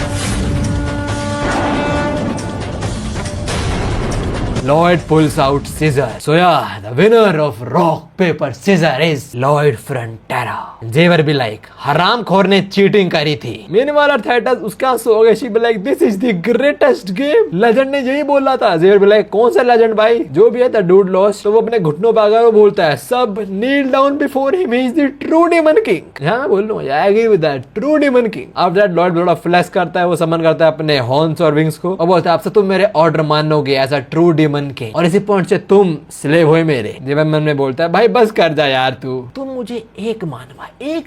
Lloyd pulls out scissor. So yeah, the winner of rock paper scissor is Lloyd Frontera. They be like, हरामखोर ने चीटिंग करी थी। Meanwhile Arthritis उसका आंसू हो गए, she be like, this is the greatest game. Legend ने यही बोला था। They be like, कौन सा legend भाई? जो भी है the dude lost। तो वो अपने घुटनों पे आकर वो बोलता है सब kneel down before him, he is the true demon king। हाँ मैं बोल रहा हूँ, I agree with that, true demon king। After that Lloyd थोड़ा फ्लैश करता है, वो समन करता है अपने हॉर्न्स और विंग्स को और बोलता है आपसे तुम मेरे ऑर्डर मानोगे एज अ ट्रू demon के, और इसी पॉइंट से तुम स्लेव हुए मेरे। जेवन मन में बोलता है भाई बस कर जा यार तुम मुझे एक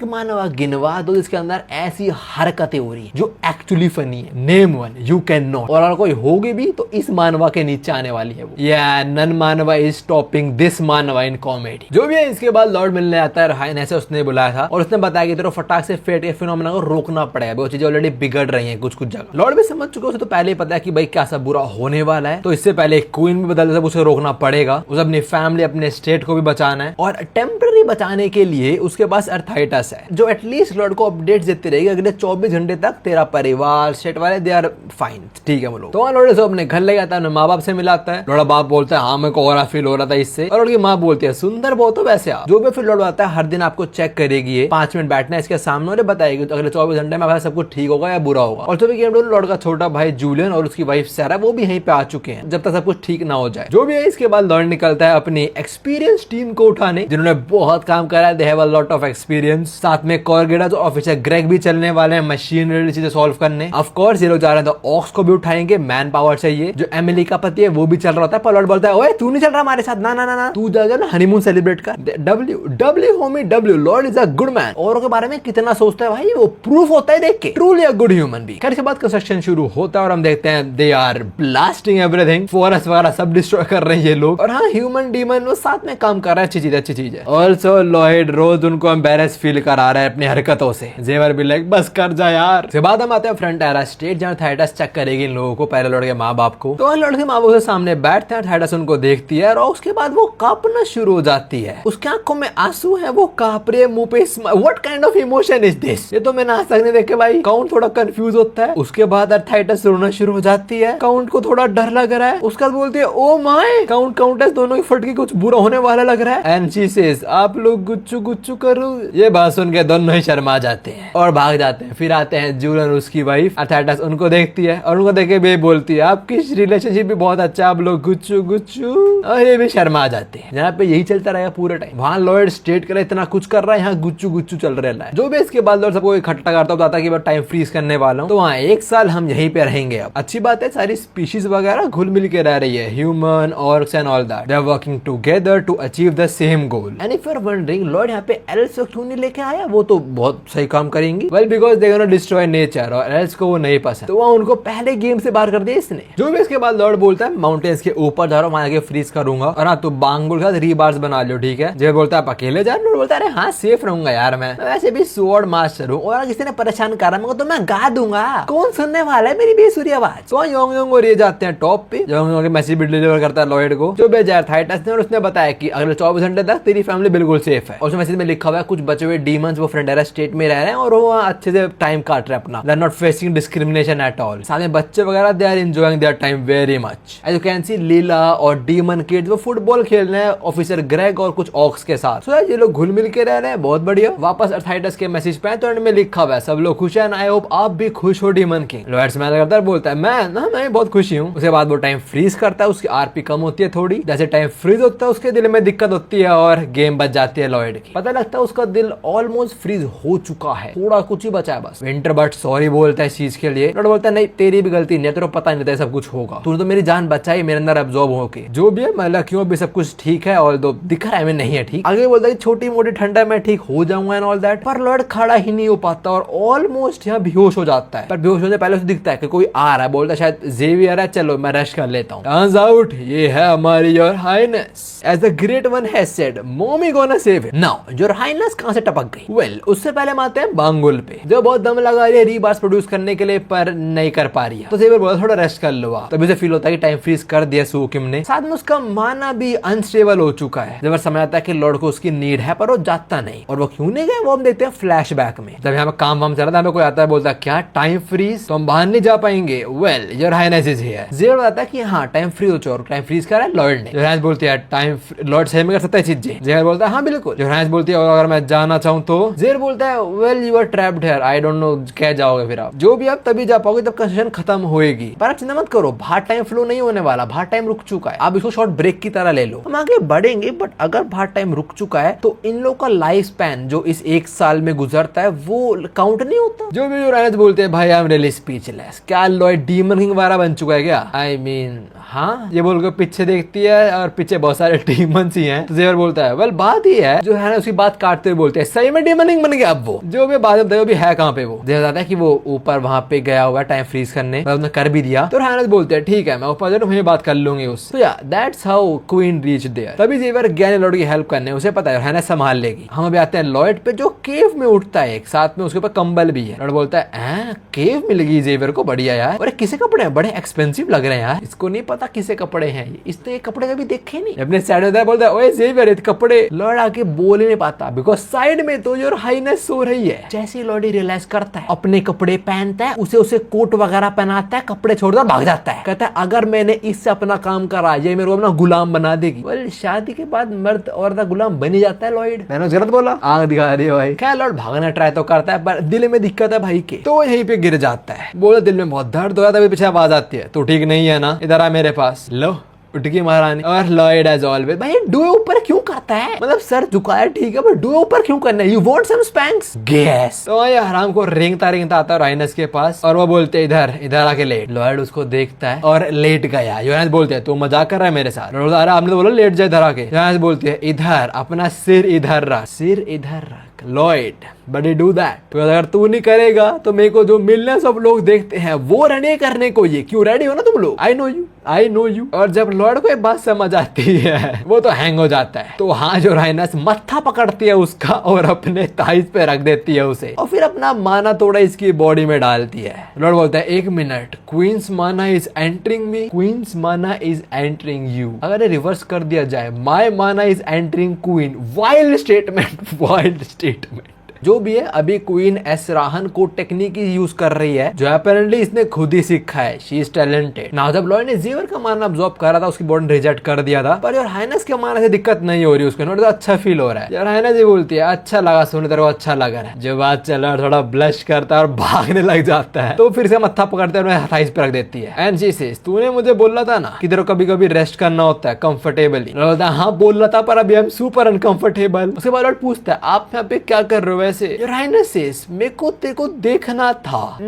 मानवा गिनवा दो जिसके अंदर ऐसी हरकतें हो रही है जो एक्चुअली फनी है। Name one you can not, और अगर कोई होगी भी तो इस मानवा के नीचे आने वाली है वो। या नन मानवा इज टॉपिंग दिस मानवा इन कॉमेडी। जो भी है इसके बाद लॉर्ड मिलने आता है, रायन ऐसे उसने बुलाया था और उसने बताया कि तेरे फटाक से फेट के फिनोमेना को रोकना पड़ेगा, वो चीजें ऑलरेडी बिगड़ रही हैं कुछ जगह। लॉर्ड भी समझ चुके, उसे तो पहले ही पता है कि भाई क्या सब बुरा होने वाला है, तो इससे पहले क्वीन भी बदल उसे रोकना पड़ेगा, उसे अपनी फैमिली अपने स्टेट को भी बचाना है, और टेम्पररी बचाने के लिए उसके पास अर्थाइटस है जो एटलीस्ट लॉर्ड को अपडेट्स देती रहेगी अगले 24 घंटे तक तेरा परिवार स्टेट वाले दे आर फाइन, ठीक है वो लोग। तो लॉर्ड से अपने घर ले जाता है, माँ बाप से मिलाता है। लॉर्ड बाप बोलता है हाँ मेरे को और फील हो रहा था इससे, और लॉर्ड की माँ बोलती है सुंदर बहुत हो वैसे आप। जो भी फिर लॉर्ड आता है हर दिन आपको चेक करेगी, 5 मिनट बैठना है इसके सामने और बताएगी तो अगले 24 घंटे में सब कुछ ठीक होगा या बुरा होगा। और तो लॉर्ड का छोटा भाई जूलियन और उसकी वाइफ सैरा वो भी यहीं पे आ चुके हैं जब तक सब कुछ ठीक ना हो जाए। जो भी है इसके बाद लॉर्ड निकलता है अपनी एक्सपीरियंस टीम को उठाने, जिन्होंने बहुत काम करा है, they have a lot of experience. साथ में कॉर्गेडा जो ऑफिसर ग्रेग भी चलने वाले हैं मशीन रिलेटेड चीजें सॉल्व करने। ऑफ कोर्स ये लोग जा रहे हैं तो ऑक्स को भी उठाएंगे, मैन पावर चाहिए। जो एमिली का पति है वो भी चल रहा होता है, पर लॉर्ड बोलता है ओए तू नहीं चल रहा हमारे साथ, ना ना ना ना तू जा ना हनीमून सेलिब्रेट कर। W Homi W, Lord is a good man. औरों के बारे में कितना सोचता है भाई, वो प्रूफ होता है देख के, ट्रूली अ गुड ह्यूमन भी। खैर इसके बाद कंस्ट्रक्शन शुरू होता है और हम देखते हैं they are blasting everything, forest वगैरह सब डिस्ट्रॉय कर रहे हैं ये लोग। और हाँ, ह्यूमन डीमन वो साथ में काम कर रहा है, अच्छी चीज है। ऑल्सो लॉयड रोज उनको एम्बेरस फील करा रहा है अपनी हरकतों से। जेवर भी लाइक बस कर जा यार। उसके बाद हम आते हैं फ्रंट एरा स्टेट, जहाँ थाइटस चेक करेगी इन लोगों को, पहले लड़के के माँ बाप को। तो लड़के माँ बाप के सामने बैठते हैं, थाइटस उनको देखती है और उसके बाद वो कांपना शुरू हो जाती है। उसके आंखों में आंसू है, वो कांप रही है, मुंह पे what kind of emotion is this? ये तो मैंने आज तक नहीं देखे भाई। काउंट थोड़ा कंफ्यूज होता है। उसके बाद थाइटस रोना शुरू हो जाती है। काउंट को थोड़ा डर लग रहा है। उसके बाद बोलती है ओ माय, काउंट काउंटेस दोनों की फट के कुछ बुरा होने वाला लग रहा है। एंड शी सेज आप लोग गुच्चू गुच्चू करो। ये बात सुन के दोनों ही शर्मा जाते हैं और भाग जाते हैं। फिर आते हैं जूल और उसकी वाइफ। थाइटस उनको देखती है और उनको देख के भी बोलती है आपकी रिलेशनशिप भी बहुत अच्छा, आप लोग गुच्चू गुच्चू। और ये भी शर्मा जाते हैं। यहाँ पे यही चलता रहेगा पूरा टाइम। वहाँ लॉयड स्टेट कर इतना कुछ कर रहा है, यहाँ गुच्चू गुच्चू चल रहा है। जो भी इसके बाद लॉयड सबको इकट्ठा करता बताता कि मैं टाइम फ्रीज करने वाला हूँ, तो वहाँ 1 साल हम यहीं पे रहेंगे। अब अच्छी बात है, सारी स्पीशीज वगैरह घुल मिल के रह रही है, human, orcs and all that. They are working together to achieve the same goal. And if you are wondering Lloyd यहाँ पे एल्स को क्यों नहीं लेके आया, वो तो बहुत सही काम करेंगी। Well because they gonna destroy nature और एल्स को वो नहीं पसंद, तो वहाँ उनको पहले गेम से बाहर कर दिया इसने। जो भी इसके बाद लॉर्ड बोलता है माउंटेन्स के ऊपर जा रहा हूँ, वहाँ आगे फ्रीज करूंगा और हाँ तो बांगुल के साथ रीबार्स बना लो, ठीक है। जब बोलता है आप अकेले जा, लॉर्ड बोलता है अरे हाँ सेफ रहूंगा यार, मैं वैसे भी स्वॉर्ड मास्टर हूँ और किसी ने परेशान करा मेरे को तो मैं गा दूंगा, कौन सुनने वाला है मेरी बेसुरी आवाज। तो योंग योंग और ये जाते हैं टॉप पे। योंग मैसेज भी डिलीवर करता है लॉयड को, जो भेजा थाइटस ने, और उसने बताया कि अगले 24 घंटे तक तेरी फैमिली बिल्कुल सेफ है। और उस मैसेज में लिखा हुआ है कुछ बचे हुए डीमंस वो फ्रंटियर स्टेट में रह रहे हैं और वो अच्छे से टाइम काट रहे हैं अपना। They are not facing discrimination at all. साथ में बच्चे वगैरह they are enjoying their time very much. As you can see Leela और डीमन किड्स वो फुटबॉल खेल रहे हैं ऑफिसर ग्रेग और कुछ ऑक्स के साथ। सो ये लोग घुल मिल के रह रहे हैं, बहुत बढ़िया। वापस थाइटस के मैसेज पे तो एंड में लिखा हुआ है सब लोग खुश हैं, आई होप आप भी खुश हो डीमन किंग। लॉयड स्माइल करता है, बोलता है मैं बहुत खुशी हूँ। उसके बाद वो टाइम फ्रीज करता है, उसकी आरपी कम होती है थोड़ी। जैसे टाइम फ्रीज होता है उसके दिल में दिक्कत होती है और गेम बच जाती है लॉयड की। पता लगता है उसका दिल ऑलमोस्ट फ्रीज हो चुका है, थोड़ा कुछ ही बचा है बस। विंटर बट सॉरी बोलता है इस चीज के लिए। लॉयड बोलता है नहीं तेरी भी गलती नहीं है, तेरे को पता नहीं था सब कुछ होगा, तूने तो मेरी जान बचाई मेरे अंदर एब्जॉर्ब होके। जो भी है मतलब क्यों भी सब कुछ ठीक है और दो दिख रहा है मैं नहीं है ठीक। आगे बोलता है छोटी मोटी ठंडा मैं ठीक हो जाऊंगा एंड ऑल दैट। पर लॉयड खड़ा ही नहीं हो पाता और ऑलमोस्ट यहाँ बेहोश हो जाता है। पर बेहोश होने पहले उसे दिखता है कि कोई आ रहा है, बोलता है शायद जेवियर है, चलो मैं रेस्ट कर लेता हूँ। टर्न्स आउट ये है हमारी your highness. As the great one has said mommy gonna save him. Now your highness कहां से टपक गई? वेल उससे पहले हम आते हैं बांगुल पे, जो बहुत दम लगा रही है रीबार्स प्रोड्यूस करने के लिए पर नहीं कर पा रही है। तो जेवियर बोला थोड़ा रेस्ट कर लो। तभी उसे फील होता है कि टाइम फ्रीज कर दिया सूकिम ने। साथ में उसका माना भी अनस्टेबल हो चुका है। जब समझ आता है कि लॉर्ड को उसकी नीड है पर वो जाता नहीं। और वो क्यों नहीं गए वो हम देखते हैं फ्लैशबैक में। जब यहाँ पे काम वाम चल रहा था, हमें कोई आता है बोलता है क्या टाइम फ्रीज, तो हम बाहर नहीं जा पाएंगे। Well your highness is here. Xavier बताता है कि हाँ टाइम फ्रीज हो चुका है। टाइम फ्रीज करा है लॉर्ड ने। योर हाइनेस बोलती है टाइम लॉर्ड सही में कर सकता है चीजें। जेवियर बोलता है हाँ बिल्कुल। योर हाइनेस बोलती है और अगर मैं जाना चाहूँ तो? जेवियर बोलता है well you are trapped here, I don't know क्या जाओगे फिर आप, जो भी आप तभी जा पाओगे जब कंस्ट्रक्शन खत्म होएगी। पर आप चिंता मत करो, बाहर टाइम फ्लो नहीं होने वाला, बाहर टाइम रुक चुका है, आप इसको शॉर्ट ब्रेक की तरह ले लो। हम आगे बढ़ेंगे बट अगर बाहर टाइम रुक चुका है तो इन लोगों का लाइफ स्पैन जो इस 1 साल में गुजरता है वो काउंट नहीं होता। जो भी जो रायत बोलते हैं भाई आई एम रियली स्पीचलेस। क्या लॉयड डीमन किंग वाला बन चुका है क्या? आई मीन हाँ, ये बोल के पीछे देखती है और पीछे बहुत सारे डीमंस ही हैं। तो जेवियर बोलता है वेल बात ही है, जो है ना उसकी बात काटते हुए बोलते हैं सही में डीमन किंग बन गया अब वो। जो भी बाद में भी है कहाँ पे वो? जेवियर बताता है कि वो ऊपर वहां पे गया हुआ टाइम फ्रीज करने, उसने कर भी दिया। तो रायत बोलते हैं ठीक है मैं ऊपर जाऊँ, मैं बात कर लूंगी उससे। तो yeah that's how queen reach there. तभी जेवियर गया लॉर्ड की हेल्प करने, उसे पता है रायत संभाल लेगी। हम अभी आते हैं लॉयड पे जो केव में उठता है, एक साथ में उसके ऊपर कंबल भी है। लॉर्ड बोलता है केव मिल गई जेवियर को, बढ़िया यार। और किसे कपड़े हैं, बड़े एक्सपेंसिव लग रहे हैं यार, इसको नहीं पता किसे कपड़े हैं, इसने कपड़े कभी देखे नहीं। अपने साइड में बोलता है ओए जेवियर कपड़े। लॉर्ड आके बोल ही नहीं पाता बिकॉज साइड में तो योर हाइनेस सो रही है। जैसे ही लॉर्ड रियलाइज करता है अपने कपड़े पहनता है, उसे कोट वगैरह पहनाता है, कपड़े छोड़कर भाग जाता है। कहता है अगर मैंने इससे अपना काम करा ये मेरे को अपना गुलाम बना देगी। वेल शादी के बाद मर्द औरत गुलाम बनी जाता है लॉर्ड। मैंने गलत बोला? आग दिखा रही है भाई। क्या लॉर्ड भागना ट्राई तो करता है पर दिल में दिक्कत है भाई के, तो यहीं पे गिर जाता है। बोला दिल में बहुत दर्द हो रहा था, पीछे आवाज आती है तो ठीक नहीं है ना, इधर आ मेरे पास। लो उठ की महारानी। और लॉयड एज ऑलवेज भाई डुए ऊपर क्यों करता है, मतलब सर झुकाया ठीक है पर डुए ऊपर क्यों करना है? You want some spanks gas. तो ये हराम को रेंगता आता है राइनस के पास और वो बोलते इधर आके लेट। लॉयड उसको देखता है और लेट गया। योनास बोलते हैं तू मजाक कर रहा है मेरे साथ? अरे आपने तो बोला लेट जाए इधर आके। योनास बोलते हैं इधर, अपना सिर इधर रख, सिर इधर रख। Lloyd but he do that, तो अगर तू नहीं करेगा तो मेरे को जो मिलियंस ऑफ लोग देखते हैं वो रहने करने को ये क्यों रेडी हो ना तुम लोग, आई नो यू। और जब लॉर्ड को एक बात समझ आती है वो तो हैंग हो जाता है, तो हाँ जो राइनस मत्था पकड़ती है उसका और अपने थाइस पे रख देती है उसे, और फिर अपना माना थोड़ा इसकी बॉडी में डालती है। लॉर्ड बोलता है 1 मिनट, क्वींस माना इज एंटरिंग मी, क्वींस माना इज एंटरिंग यू। अगर रिवर्स कर दिया जाए, माय माना is entering queen, wild statement. जो भी है, अभी क्वीन एसराहन को टेक्निक यूज कर रही है जो अपेरेंटली इसने खुद ही सीखा है। She is talented. नाउ जब लॉयड ने जेवर का मारना अब्सॉर्ब करा था, उसकी बॉडी ने रिजेक्ट कर दिया था, पर योर हाइनेस के मारने से दिक्कत नहीं हो रही उसको, नोट अच्छा फील हो रहा है। योर हाइनेस ये बोलती है अच्छा लगा सुनने, तेरे को अच्छा लगा रहा है। जो बात चला थोड़ा ब्लश करता है और भागने लग जाता है, तो फिर से मत्था पकड़ते हैं थाइस पे रख देती है। एंड शी सेज तूने मुझे बोला था ना कि तेरे को कभी कभी रेस्ट करना होता है कंफर्टेबली। हाँ बोल रहा था, पर अभी आई एम सुपर अनकंफर्टेबल। उसके बाद लॉर्ड पूछता है आप यहाँ पे क्या कर रहे हो वैसे। योर हाइनेस मेरे को तेरे को देखना था,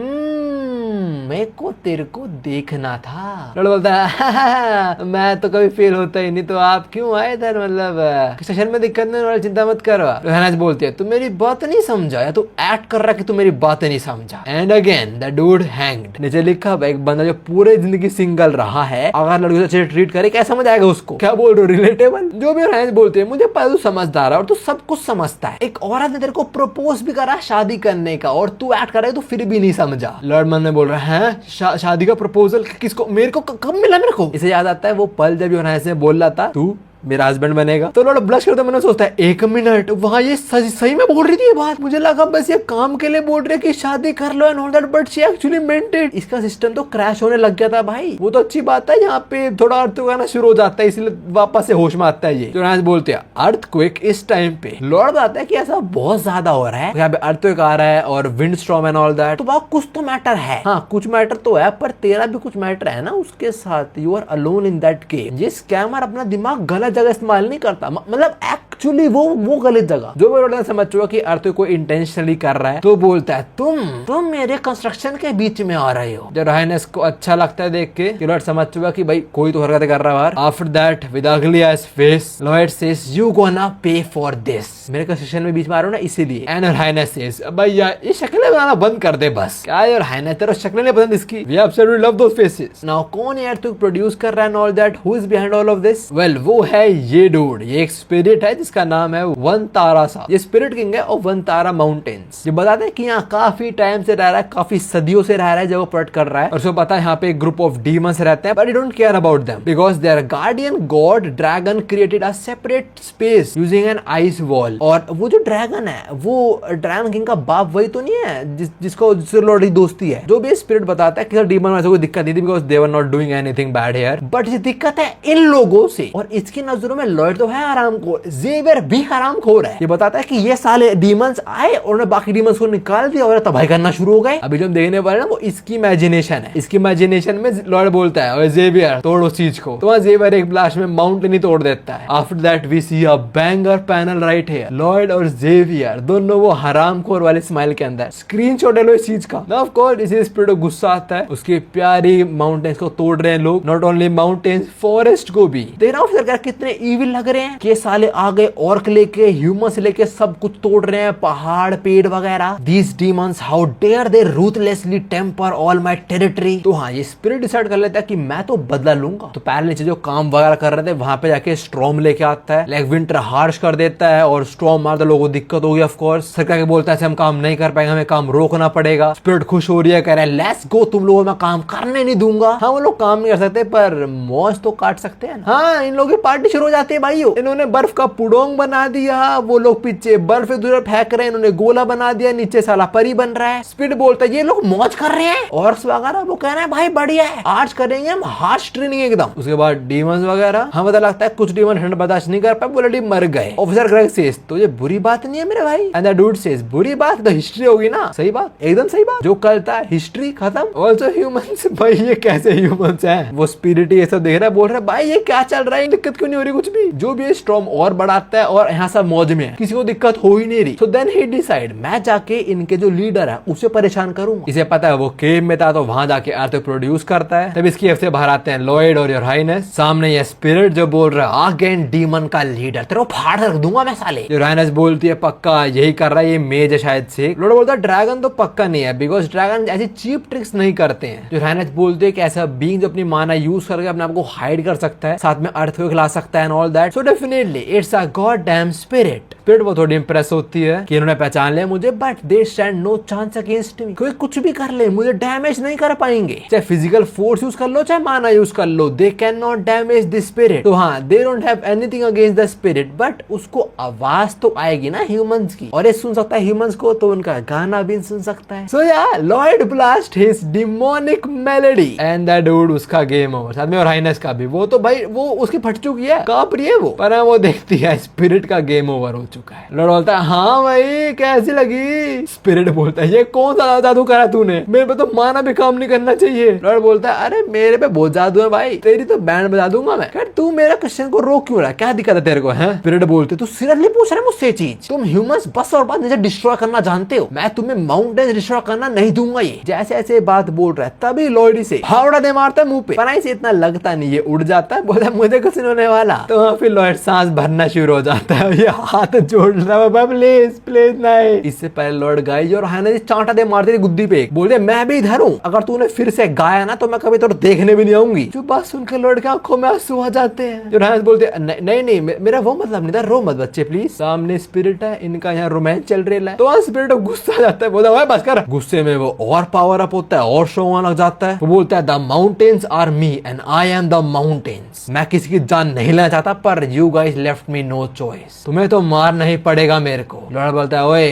मेरे को तेरे को देखना था। लड़का बोलता है मैं तो कभी फेल होता ही नहीं, तो आप क्यों आए इधर, मतलब सेशन में दिक्कत नहीं वाली, चिंता मत करो। हाइनेस बोलती है तू मेरी बात नहीं समझा, या तू एक्ट कर रहा कि तू मेरी बात नहीं समझा। And again the dude hanged. नीचे लिखा एक बंदा जो पूरे जिंदगी सिंगल रहा है, अगर लड़की से अच्छे ट्रीट करे क्या समझ आएगा उसको, क्या बोल रहे हो रिलेटेबल। जो भी हाइनेस बोलती है मुझे पता तू समझदार है और तू सब कुछ समझता है। एक औरत ने तेरे को प्रपोज भी करा शादी करने का और तू एक्ट कर रहा है तो फिर भी नहीं समझा। लॉर्ड मन में बोल रहा है शादी का प्रपोजल किसको, मेरे को कब मिला मेरे को। इसे याद आता है वो पल जब यूनाइस ने बोला था तू मेरा हस्बैंड बनेगा, तो लॉर्ड ब्लश करते मैंने सोचता है 1 मिनट, वहाँ ये सही में बोल रही थी ये बात। मुझे लगा बस ये काम के लिए बोल रही है कि शादी कर लो and all that, but she actually meant it. इसका सिस्टम तो क्रैश होने लग गया था भाई। वो तो अच्छी बात है, यहाँ पे थोड़ा अर्थक्वेक आना शुरू हो जाता है, इसलिए वापस से होश में आता है ये। जो राज बोलते हैं अर्थक्वेक इस टाइम पे, लॉर्ड बताता है कि ऐसा बहुत ज्यादा हो रहा है, यहाँ पे अर्थक्वेक आ रहा है और wind storm and all that, तो वहाँ कुछ तो मैटर है। हाँ कुछ मैटर तो है, पर तेरा भी कुछ मैटर है ना उसके साथ। You are alone in that game. ये स्कैमर अपना दिमाग गलत जगह इस्तेमाल नहीं करता, मतलब एक्चुअली वो गलत जगह। जो भी समझ चुका कि अर्थ को इंटेंशनली कर रहा है, तो बोलता है तुम मेरे कंस्ट्रक्शन के बीच में आ रहे हो। जब राइनस को अच्छा लगता है देख के कि लॉर्ड समझ चुका कि भाई कोई तो हरकतें कर रहा है बाहर। After that with ugly ass face lord says you gonna pay for this. मेरे कंस्ट्रक्शन में बीच में आ रहे हो ना इसीलिए। एंड राइनस सेज भैया ये शक्लें बनाना बंद कर दे बस। क्या यार राइनस तेरा शक्लें नहीं पसंद इसकी। We absolutely love those faces. Now कौन यार तू प्रोड्यूस कर रहा है all that, who is behind all of this? Well वो है ये डूड। ये एक स्पिरिट है जिसका नाम है वन तारा सा। ये स्पिरिट किंग है ऑफ वन तारा माउंटेन्स। ये बताते हैं कि यहाँ काफी टाइम से रह रहा है, काफी सदियों से रह रहा है जब वो प्रोटेक्ट कर रहा है। और उसको पता है यहाँ पे एक ग्रुप ऑफ डीमंस रहते हैं, but he don't care about them because their guardian god dragon created a separate space using an ice wall. और वो जो ड्रैगन है वो ड्रैगन किंग का बाप वही तो नहीं है जिसको लॉर्ड की दोस्ती है। जो भी स्पिरिट बताता है कि डीमन में कोई दिक्कत नहीं थी because they were not doing anything bad here, but ये दिक्कत है इन लोगों से। और इसकी नजरों में लॉर्ड तो है हरामखोर, जेवियर भी हरामखोर है। ये बताता है कि ये साले डीमंस आए और उन्होंने बाकी डीमंस को निकाल दिया और तबाही करना शुरू हो गए। अभी जो हम देखने वाले ना वो इसकी इमेजिनेशन है। इसकी इमेजिनेशन में लॉर्ड बोलता है जेवियर तोड़ उस चीज को, तो जेवियर एक ब्लास्ट में माउंटेन ही तोड़ देता है। After that we see a banger panel right here. Lord और जेवियर दोनों वो हरामखोर वाले स्माइल के अंदर। स्क्रीनशॉट ले लो इस चीज का। ऑफ कोर्स इसे स्पिरिट को गुस्सा आता है, उसकी प्यारी माउंटेन्स को तोड़ रहे हैं लोग। नॉट ओनली माउंटेन्स, फॉरेस्ट को भी। देख रहा हूँ सरकार कितने इविल लग रहे हैं कि साले आ गए ऑर्क लेके, ह्यूमंस लेके सब कुछ तोड़ रहे हैं, पहाड़ पेड़ वगैरह। These demons how dare they ruthlessly temper all my territory. तो हाँ ये स्पिरिट डिसाइड कर लेता है कि मैं तो बदला लूंगा। तो पहले नीचे जो काम वगैरह कर रहे थे वहां पे जाके स्टॉर्म लेके आता है, लाइक विंटर हार्श कर देता है और स्टॉर्म मारता, लोगों को दिक्कत होगी। ऑफ कोर्स सरकार के बोलता है हम काम नहीं कर पाएंगे, हमें काम रोकना पड़ेगा। स्पिरिट खुश हो रही है, कह रहा है लेट्स गो, तुम लोगों में काम करने नहीं दूंगा। हाँ वो लोग काम नहीं कर सकते पर मौज तो काट सकते हैं। हाँ इन लोगों की पार्टी शुरू हो जाती है भाइयों। इन्होंने बर्फ का पुडोंग बना दिया, वो लोग पीछे बर्फ इधर फेंक रहे हैं, इन्होंने गोला बना दिया, नीचे साला परी बन रहा है। स्पिरिट बोलता है ये लोग मौज कर रहे हैं। ऑर्क्स वगैरह वो कह रहे हैं भाई बढ़िया है, आज करेंगे हम हार्श ट्रेनिंग एकदम। उसके बाद डीमंस वगैरह हमें पता लगता है कुछ डीमन ठंड बर्दाश्त नहीं कर पाए, बोले मर गए। ऑफिसर ग्रेग सेज तो ये बुरी बात नहीं है मेरे भाई। एंड द डूड सेज बुरी बात तो हिस्ट्री होगी ना। सही बात, एकदम सही बात। जो कल था हिस्ट्री खत्म। ऑल्सो ह्यूमंस, भाई ये कैसे ह्यूमंस हैं? वो स्पिरिट ये सब देख रहा है, बोल रहा है भाई ये क्या चल रहा है, दिक्कत क्यों नहीं हो रही कुछ भी, जो भी है स्टॉर्म और बढ़ाता है और यहाँ सब मौज में है, किसी को दिक्कत हो ही नहीं रही। सो देन ही डिसाइड मैं जाके इनके जो लीडर है उसे परेशान करूंगा। इसे पता है वो केव में था तो वहां जाके अर्थ प्रोड्यूस करता है। तब इसकी से बाहर आते हैं लॉयड और योर हाइनेस। सामने ये स्पिरिट जो बोल रहा है अगेन डीमन का लीडर, तेरे को फाड़ रख दूंगा मैं साले। योर हाइनेस बोलती है पक्का यही कर रहा है, ये मेज है शायद से। लॉर्ड बोलता है ड्रैगन तो पक्का नहीं है, बिकॉज ड्रैगन ऐसी चीप ट्रिक्स नहीं करते हैं। योर हाइनेस बोलती है कि ऐसा बीइंग जो अपनी माना यूज करके अपने आप को हाइड कर सकता है, साथ में अर्थ को खिला सकता है and all that. So definitely it's a god damn spirit. Spirit वो थोड़ी इंप्रेस होती है कि इन्होंने पहचान लिया मुझे, but they stand no chance against me. कोई कुछ भी कर ले मुझे डैमेज नहीं कर पाएंगे, चाहे फिजिकल फोर्स यूज कर लो चाहे माना यूज कर लो, they can not damage the spirit. तो हाँ, they don't have anything against the spirit, but उसको आवाज तो आएगी ना ह्यूमंस की, और ये सुन सकता है ह्यूमंस को तो उनका गाना भी सुन सकता है। सो या Lord blast his demonic melody and that dude, उसका गेम ओवर। साथ में और हाइनेस का भी, वो तो भाई वो उसकी फट चुकी है, कांप रही है वो, पर वो देखती है स्पिरिट का गेम ओवर हो चुका है। लॉर्ड बोलता है हाँ भाई कैसी लगी। स्पिरिट बोलता है ये कौन सा जादू करा तूने, मेरे पे तो माना भी काम नहीं करना चाहिए। लॉर्ड बोलता है अरे मेरे पे बहुत जादू है भाई, तेरी तो बैंड बजा दूंगा मैं। खैर तू मेरा क्वेश्चन को रोक क्यों रहा है, क्या दिक्कत है तेरे को है? स्पिरिट बोलते तू सीरियसली पूछ रहे मुझसे चीज, तुम ह्यूमंस बस और बस डिस्ट्रॉय करना जानते हो, मैं तुम्हें माउंटेन डिस्ट्रॉय करना नहीं दूंगा। ये जैसे ऐसे बात बोल रहा है तभी लॉर्ड से फावड़ा दे मारता है मुंह पे, पर से इतना लगता नहीं, ये उड़ जाता है, बोलता मुझे कुछ नहीं होने वाला। तो वहाँ फिर लॉर्ड सांस भरना शुरू हो जाता है, ये हाथ जोड़ रहा है प्लीज प्लीज नहीं। इससे पहले लॉर्ड गाइज और हाइनेस चांटा दे मारते गुद्दी पे, बोलते मैं भी इधर हूँ, अगर तूने फिर से गाया ना तो मैं कभी तो देखने भी नहीं आऊंगी। जो बात सुनकर लॉर्ड के आंखों में आंसू आ जाते हैं। जो हाइनेस बोलते नहीं नहीं मेरा वो मतलब नहीं था, रो मत बच्चे प्लीज, सामने स्पिरिट है, इनका यहाँ रोमांस चल रहा है। तो स्पिरिट गुस्सा आ जाता है, बोलता है बस कर। गुस्से में वो और पावर अप होता है और शो लग जाता है। वो बोलता है the mountains are me and I am the mountains, मैं किसी की जान नहीं लेना चाहता पर you guys left me no choice, तुम्हें तो मारना ही पड़ेगा मेरे को। लॉर्ड बोलता है ओए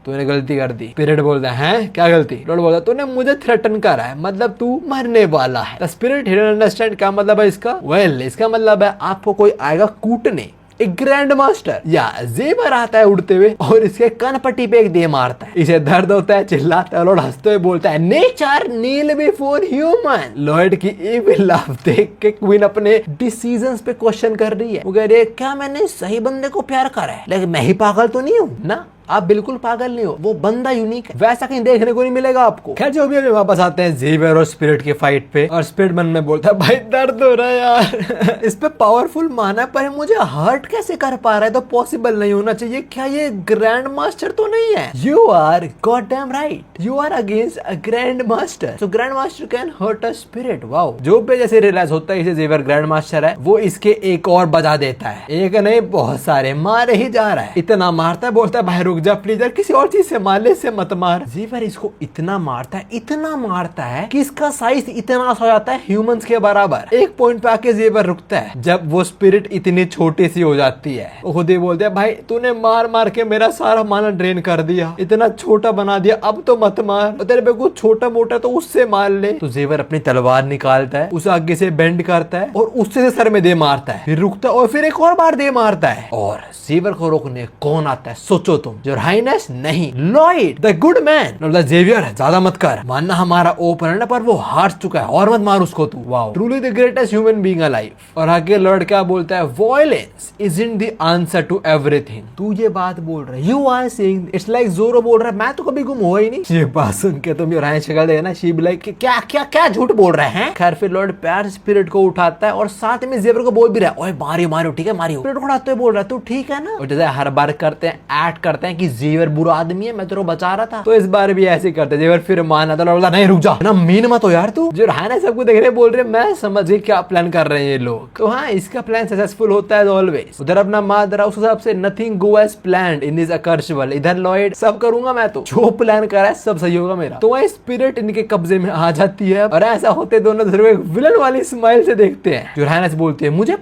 तूने गलती कर दी। स्पिरिट बोलता है क्या गलती? लॉर्ड बोलता है तूने मुझे थ्रेटन करा है, मतलब तू मरने वाला है। स्पिरिट हिडन अंडरस्टैंड क्या मतलब है इसका? वेल इसका मतलब है आपको कोई आएगा कूटने, एक ग्रैंड मास्टर या जेबर आता है उड़ते हुए और इसके कान पट्टी पे एक दे मारता है, इसे दर्द होता है, चिल्लाता है, लॉर्ड हंसते हुए बोलता है नेचर नील बिफोर ह्यूमन। लॉर्ड की इविल लाफ देख के क्वीन अपने डिसीजंस पे क्वेश्चन कर रही है। वो कह रही है क्या मैंने सही बंदे को प्यार करा है, लेकिन मैं ही पागल तो नहीं हूँ ना? आप बिल्कुल पागल नहीं हो, वो बंदा यूनिक है, वैसा कहीं देखने को नहीं मिलेगा आपको। खैर जो भी अभी वापस आते हैं जेवियर और स्पिरिट के फाइट पे, और स्पिरिट मन में बोलता है भाई दर्द हो रहा है यार इस पे पावरफुल माना पर मुझे हर्ट कैसे कर पा रहा है, तो पॉसिबल नहीं होना चाहिए। क्या ये ग्रैंड मास्टर तो नहीं है? You are god damn right, you are against a grand master, so grand master can hurt a spirit. Wow, जो पे जैसे रियलाइज होता है इसे जेवियर ग्रैंड मास्टर है, वो इसके एक और बजा देता है, एक नहीं बहुत सारे मारे ही जा रहा है, इतना मारता है, बोलता है भाई रुक जा प्लीज, किसी और चीज से मार ले, से मत मार। जेवियर इसको इतना मारता है कि इसका साइज इतना हो जाता है ह्यूमंस के बराबर। एक पॉइंट पे आके जेवियर रुकता है जब वो स्पिरिट इतनी छोटी सी हो जाती है। वो खुद ही बोलते हैं भाई तूने मार मार के मेरा सारा माना ड्रेन कर दिया, इतना छोटा बना दिया, अब तो मत मार, तेरे पे कुछ छोटा मोटा तो उससे मार ले। तो जेवियर अपनी तलवार निकालता है, उसे आगे से बेंड करता है और उससे सर में दे मारता है, फिर रुकता है और फिर एक और बार दे मारता है। और जेवियर को रोकने कौन आता है सोचो तुम? योर हाइनेस नहीं, Lloyd the good man. Xavier ज्यादा मत कर, मानना हमारा ओपोनेंट है पर वो हार चुका है और मत मार उसको तू। Wow, truly the greatest human being alive. और आगे लॉर्ड क्या बोलता है, violence isn't the answer to everything. तू ये बात बोल रहा है, you are saying it's like Zoro बोल रहा है, मैं तो कभी गुम हुआ ही नहीं। ये बात सुन के तुम योर हाइनेस शक्ल देखना, शी बी लाइक क्या क्या क्या झूठ बोल रहे हैं। खैर फिर लॉर्ड प्यार स्पिरिट को उठाता है और साथ में जेवियर को बोल भी रहा है ओए मारियो मारियो ठीक है मारियो। स्पिरिट को उठाते हुए बोल रहा है तू ठीक है ना। और जैसे हर बार करते हैं ऐड करते हैं कि जेवियर बुरा आदमी है, मैं तेरे को बचा रहा था, तो इस बार भी ऐसे करते। जेवियर फिर माना तो बोला नहीं रुक जा ना, मीन मत हो यार तू। जो हाइनेस सबको देख रहे बोल रहे मैं समझ गई क्या प्लान कर रहे हैं ये लोग। तो हाँ, इसका प्लान सक्सेसफुल होता है ऑलवेज। उधर अपना मार दे रहा उस हिसाब से nothing go as planned in this accursed world. इधर लॉयड सब करूंगा मैं, तो जो प्लान करा है सब सही होगा मेरा। तो वह स्पिरिट इनके कब्जे में आ जाती है और ऐसा होते दोनों विलन वाली स्माइल से देखते हैं। जो हाइनेस बोलते हैं मुझे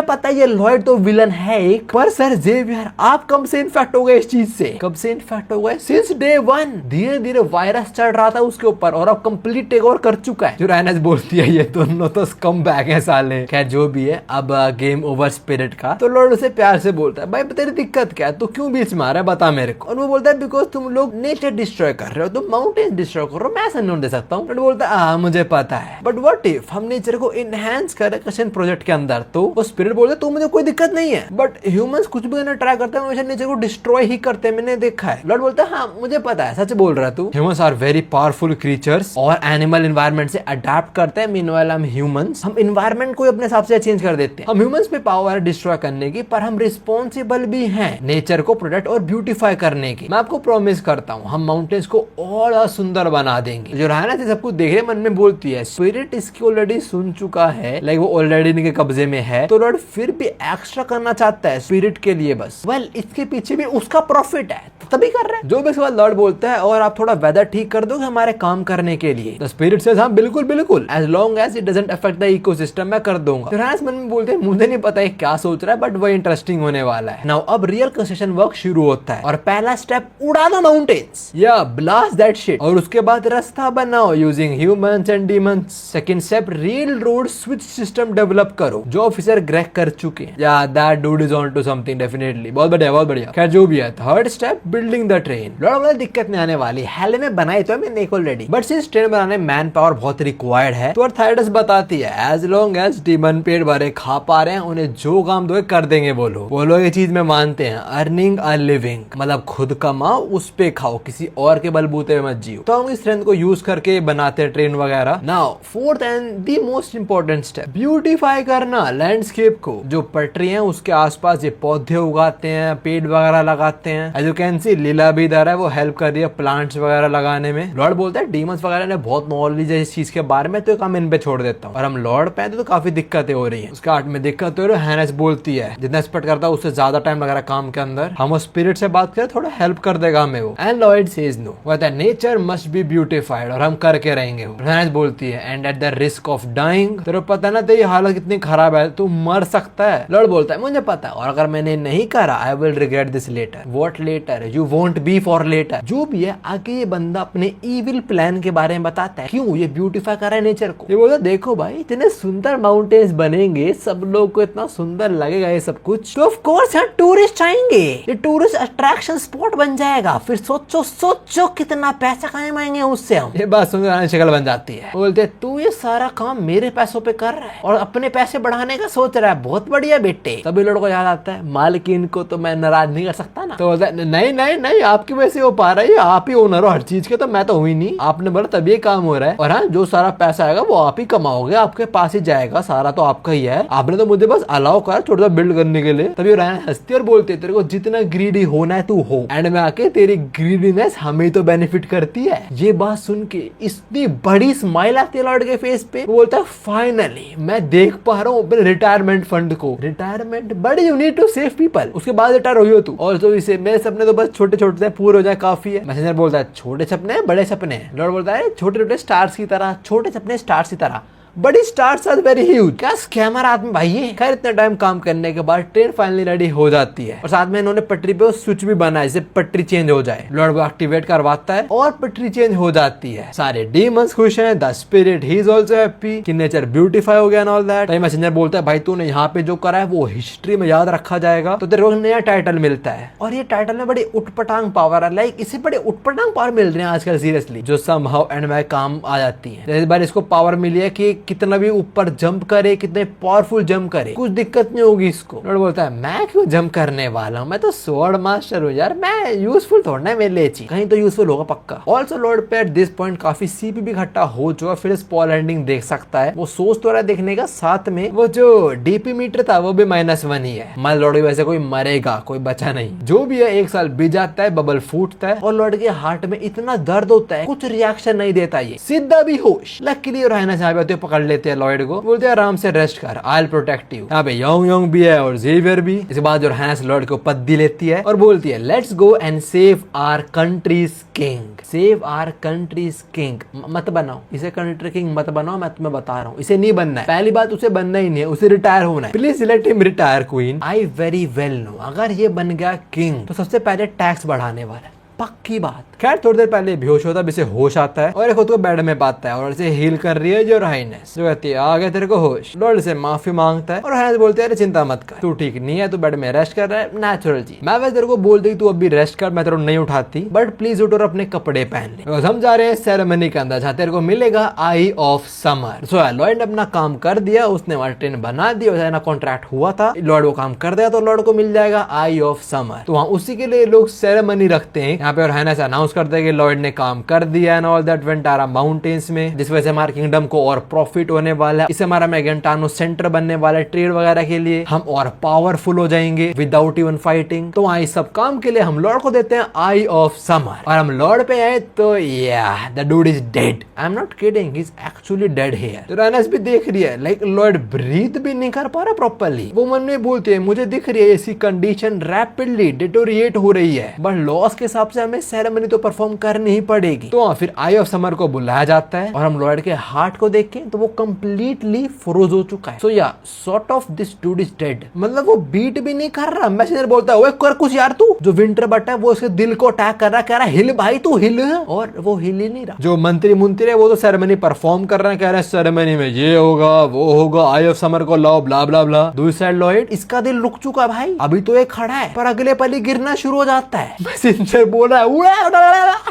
पता है ये लॉयड तो विलन है एक, पर सर जेवियर आप कम से इन्फेक्ट हो गए इस चीज से। कब से इन्फेक्ट हो गए? सिंस डे 1 धीरे धीरे वायरस चढ़ रहा था उसके ऊपर और अब कंप्लीट टेक ओवर कर चुका है। जो राइनस बोलती है ये दोनों तो स्कम बैग है साले। खैर जो भी है, अब गेम ओवर स्पिरिट का। तो लॉर्ड उसे प्यार से बोलता है भाई तेरी दिक्कत क्या है, तू क्यों बीच में आ रहा है बता मेरे को। और वो बोलता है बिकॉज तुम लोग नेचर डिस्ट्रॉय कर रहे हो, तुम माउंटेन डिस्ट्रॉय कर रहे हो, मैं ऐसा नहीं दे सकता हूँ। बोलता है मुझे पता है, बट व्हाट इफ हम नेचर को इनहेंस करें क्वेश्चन प्रोजेक्ट के अंदर। तो वो स्पिरिट बोलता तू मुझे कोई दिक्कत नहीं है, बट ह्यूमंस कुछ भी ट्राई करते हैं हमेशा नेचर को डिस्ट्रॉय ही करते हैं, मैंने देखा है। लॉर्ड बोलता है हाँ मुझे पता है, सच बोल रहा है तू। Humans are very powerful creatures और एनिमल एनवायरनमेंट से अडेप्ट करते हैं। मीनवाइल हम ह्यूमंस, हम एनवायरनमेंट को अपने हिसाब से चेंज कर देते हैं। हम ह्यूमंस में पावर है डिस्ट्रॉय करने की, पर हम रिस्पॉन्सिबल भी हैं नेचर को प्रोटेक्ट और ब्यूटीफाई करने की। मैं आपको प्रॉमिस करता हूँ हम माउंटेन्स को और सुंदर बना देंगे। जो रायना से सब कुछ देख रहे मन में बोलती है स्पिरिट इसकी ऑलरेडी सुन चुका है, लाइक वो ऑलरेडी इनके कब्जे में है, तो लॉर्ड फिर भी एक्स्ट्रा करना चाहता है स्पिरिट के लिए बस। वेल इसके पीछे भी उसका प्रॉफिट है तो तभी कर रहे हैं। जो भी इसके बाद लॉर्ड बोलता है और आप थोड़ा वेदर ठीक कर दोगे हमारे काम करने के लिए। तो स्पिरिट सेज हाँ बिल्कुल बिल्कुल, as long as it doesn't affect the ecosystem मैं कर दूंगा। तो रायना मन में बोलते हैं मुझे नहीं पता है क्या सोच रहा है, बट वो इंटरेस्टिंग होने वाला है। नाउ अब रियल कंस्ट्रक्शन वर्क शुरू होता है और पहला स्टेप उड़ा दो माउंटेन्स या ब्लास्ट दैट शिट, और उसके बाद रास्ता बनाओ using humans and demons. Second step railroad switch system develop करो जो ऑफिसर ग्रैक कर चुके हैं। Yeah that dude is on to something definitely, बहुत बढ़िया बहुत बढ़िया। खैर जो भी है, third step building the train. Lord दिक्कत नहीं आने वाली, हेल में बनाई तो मैंने ऑलरेडी, बट सिंस ट्रेन बनाने मैन पावर बहुत रिक्वायर्ड है तो अर्थाइडस बताती है एज लॉन्ग एज डीमन पेट भरे खा पा रहे हैं उन्हें जो काम दो कर देंगे। बोलो ये चीज में मानते हैं, अर्निंग अ लिविंग मतलब खुद कमाओ उस पे खाओ, किसी और के बलबूते में मत जियो। तो हम इस स्ट्रेंथ को यूज करके बनाते हैं ट्रेन वगैरह। Now fourth and the most important step, beautify करना लैंडस्केप को। जो पटरी है उसके आसपास ये पौधे उगाते हैं, पेड़ वगैरह लगाते हैं। एज यू कैन सी लीला भी इधर है, वो हेल्प कर रही है प्लांट्स वगैरह लगाने में। लॉर्ड बोलता है डीमंस वगैरह ने बहुत नॉलेज है इस चीज के बारे में, तो ये काम इन पे छोड़ देता हूँ। और हम लॉर्ड पे तो काफी दिक्कतें हो रही है। उसके आर्ट में दिक्कत हो रही है। हैनेस बोलती है जितना एक्सपेक्ट करता है उससे ज्यादा टाइम लग रहा है काम के अंदर, हम उस स्पिरिट से बात करें थोड़ा हेल्प कर देगा हमें वो। एंड लॉर्ड सेज नो, कहता है नेचर मस्ट बी ब्यूटीफाइड और हम करके रहेंगे। हैनेस बोलती है and at the risk of dying, तेरे पता ना तेरी हालत कितनी खराब है, तू मर सकता है। लॉर्ड बोलता है मुझे पता है और अगर मैंने नहीं करा I will regret this later. What later? You won't be for later. जो भी है आगे ये बंदा अपने इविल प्लान के बारे में बताता है, क्यों ये ब्यूटीफाई कर रहा है नेचर को। ये बोलता देखो भाई इतने सुंदर माउंटेन्स बनेंगे, सब लोग को इतना सुंदर लगेगा ये सब कुछ, तो ऑफ कोर्स यहाँ टूरिस्ट आएंगे, ये टूरिस्ट अट्रैक्शन स्पॉट बन जाएगा। फिर सोचो कितना पैसा कमाएंगे उससे हम। ये बात सुनकर शक्ल बन जाती है। बोलते तू ये सारा काम मेरे पैसों पे कर रहा है और अपने पैसे बढ़ाने का सोच रहा है, बहुत बढ़िया बेटे। तभी लड़कों को याद आता है मालकिन को तो मैं नाराज नहीं कर सकता ना। तो बोलता है नहीं आपकी वजह से हो पा रहा है, आप ही ओनर हो हर चीज के, तो मैं तो हुई नहीं। आपने बोला तभी ये काम हो रहा है। और हाँ जो सारा पैसा आएगा वो आप ही कमाओगे, आपके पास ही जाएगा, सारा तो आपका ही है। आपने तो मुझे बस अलाउ करा छोटा सा बिल्ड करने के लिए। तभी रायना हंसती और बोलती तेरे को जितना ग्रीडी होना है तू हो, एंड में आके तेरी ग्रीडीनेस हमें तो बेनिफिट करती है। ये बात सुन के इतनी बड़ी स्माइल आती है लॉर्ड के फेस पे। वो बोलता है फाइनली मैं देख पा रहा हूँ अपने रिटायरमेंट फंड को। Retirement but you need to save people, उसके बाद रिटायर हो तू। और जो इसे मेरे सपने तो बस छोटे छोटे पूरे हो जाए काफी है। मैसेंजर बोलता है छोटे सपने बड़े सपने। लॉर्ड बोलता है छोटे छोटे स्टार्स की तरह, छोटे सपने स्टार्स की तरह, बड़ी स्टार्स आर वेरी ह्यूज। क्या स्कैमर आदमी भाई ये। खैर इतना टाइम काम करने के बाद ट्रेन फाइनली रेडी हो जाती है और साथ में इन्होंने पटरी पे स्विच भी बनाया जिससे पटरी चेंज हो जाए। लॉर्ड एक्टिवेट करवाता है और पटरी चेंज हो जाती है। सारे डीमंस खुश हैं, the spirit he is also happy कि नेचर ब्यूटीफाई हो गया एंड ऑल दैट। मैसेंजर बोलता है भाई तूने यहाँ पे जो करा है वो हिस्ट्री में याद रखा जाएगा, तो तेरे को नया टाइटल मिलता है। और ये टाइटल में बड़ी उटपटांग पावर है, लाइक इसे बड़े उटपटांग पावर मिल रहे हैं आजकल सीरियसली, जो समहाउ एंड में काम आ जाती है। इस बार इसको पावर मिली है कि कितना भी ऊपर जंप करे, कितने पावरफुल जंप करे, कुछ दिक्कत नहीं होगी इसको। लॉर्ड बोलता है मैं क्यों जंप करने वाला हूँ, मैं तो स्वॉर्ड मास्टर हूँ यार, मैं यूजफुल थोड़ा है मेरे लिए चीज, कहीं तो यूजफुल होगा पक्का। ऑल्सो लॉर्ड पे एट दिस पॉइंट काफी सीपी भी इकट्ठा हो चुका, फिर स्पॉइलर एंडिंग देख सकता है। वो सोच तो रहा है देखने का, साथ में वो जो डीपी मीटर था वो भी -1 ही है। मान लॉर्ड वैसे कोई मरेगा, कोई बचा नहीं। जो भी है 1 साल बीत जाता है, बबल फूटता है और लॉर्ड के हार्ट में इतना दर्द होता है, कुछ रिएक्शन नहीं देता, ये सीधा भी होश। लकीली रायना साहब पकड़ पकड़ लेते हैं लॉयड को, बोलते हैं आराम से रेस्ट कर, आई विल प्रोटेक्ट यू। यहाँ पे योंग योंग भी है और जेवियर भी। इसके बाद जो हैनेस लॉयड को पद्दी लेती है और बोलती है let's go and save our country's king. Save our country's king मत बनाओ इसे, कंट्री किंग मत बनाओ, मैं तुम्हें बता रहा हूँ इसे नहीं बनना है। पहली बात उसे बनना ही नहीं है, उसे रिटायर होना है। Please let him retire queen. I very well know अगर ये बन गया किंग तो सबसे पहले टैक्स बढ़ाने वाला है, पक्की बात। खैर थोड़ी देर पहले बेहोश होता है, इसे होश आता है और खुद को बेड में पाता है और इसे हील कर रही है योर हाइनेस, जो कहती है आ गया तेरे को होश। लॉर्ड से माफी मांगता है और हाइनेस बोलते हैं अरे चिंता मत कर, तू ठीक नहीं है, तू बेड में रेस्ट कर रहा है, नेचुरल चीज। मैं वैसे तेरे को बोलती तू अभी रेस्ट कर, मैं तेरे को नहीं उठाती, बट प्लीज उठ और अपने कपड़े पहन ले। हम जा रहे हैं सेरेमनी के अंदर जहाँ तेरे को मिलेगा आई ऑफ समर। सो लॉर्ड ने अपना काम कर दिया, उसने वहाँ ट्रेन बना दी और ना कॉन्ट्रैक्ट हुआ था, लॉर्ड वो काम कर दिया तो लॉर्ड को मिल जाएगा आई ऑफ समर। तो वहाँ उसी के लिए लोग सेरेमनी रखते हैं यहाँ पे और हाइनेस अनाउंस करते हैं कि लॉर्ड ने काम कर दिया एंड ऑल दैट वेंटारा माउंटेन्स में, जिस वजह से हमारे किंगडम को और प्रॉफिट होने वाला है। इससे हमारा मैगेंटानो सेंटर बनने वाला है ट्रेड वगैरह के लिए, हम और पावरफुल हो जाएंगे विदाउट इवन फाइटिंग। तो वहाँ इस सब काम के लिए हम लॉर्ड को देते हैं आई ऑफ समर। और हम लॉर्ड पे आए तो या the dude is dead, I am not kidding, he is actually dead here. तो राइनेस भी देख रही है लाइक लॉर्ड ब्रीथ भी नहीं कर पा रहा प्रॉपर्ली। वो मन में बोलती है मुझे दिख रही है इसकी कंडीशन रैपिडली डिटोरिएट हो रही है, बट लॉस के हिसाब से हमें सेरेमनी तो परफॉर्म करनी ही पड़ेगी। तो फिर आई ऑफ समर को बुलाया जाता है और हम लॉर्ड के हार्ट को देख के तो वो कंप्लीटली फ्रोज हो चुका है। सो या sort of this dude is dead, मतलब वो बीट भी नहीं कर रहा। मैसेंजर बोलता है ओए कर कुछ यार, तू जो विंटर बट है वो उसके दिल को अटैक कर रहा है, कह रहा है हिल भाई तू हिल, और वो हिल ही नहीं रहा। जो मंत्री मुंत्री है वो तो सेरेमनी परफॉर्म कर रहे हैं, कह रहे हैं सेरेमनी में ये होगा वो होगा, आई ऑफ समर को लाओ ब्ला ब्ला ब्ला। दूसरी साइड लॉयड इसका दिल रुक चुका है भाई, अभी तो एक खड़ा है पर अगले पल ही गिरना शुरू हो जाता है। मैसेंजर बोल रहा है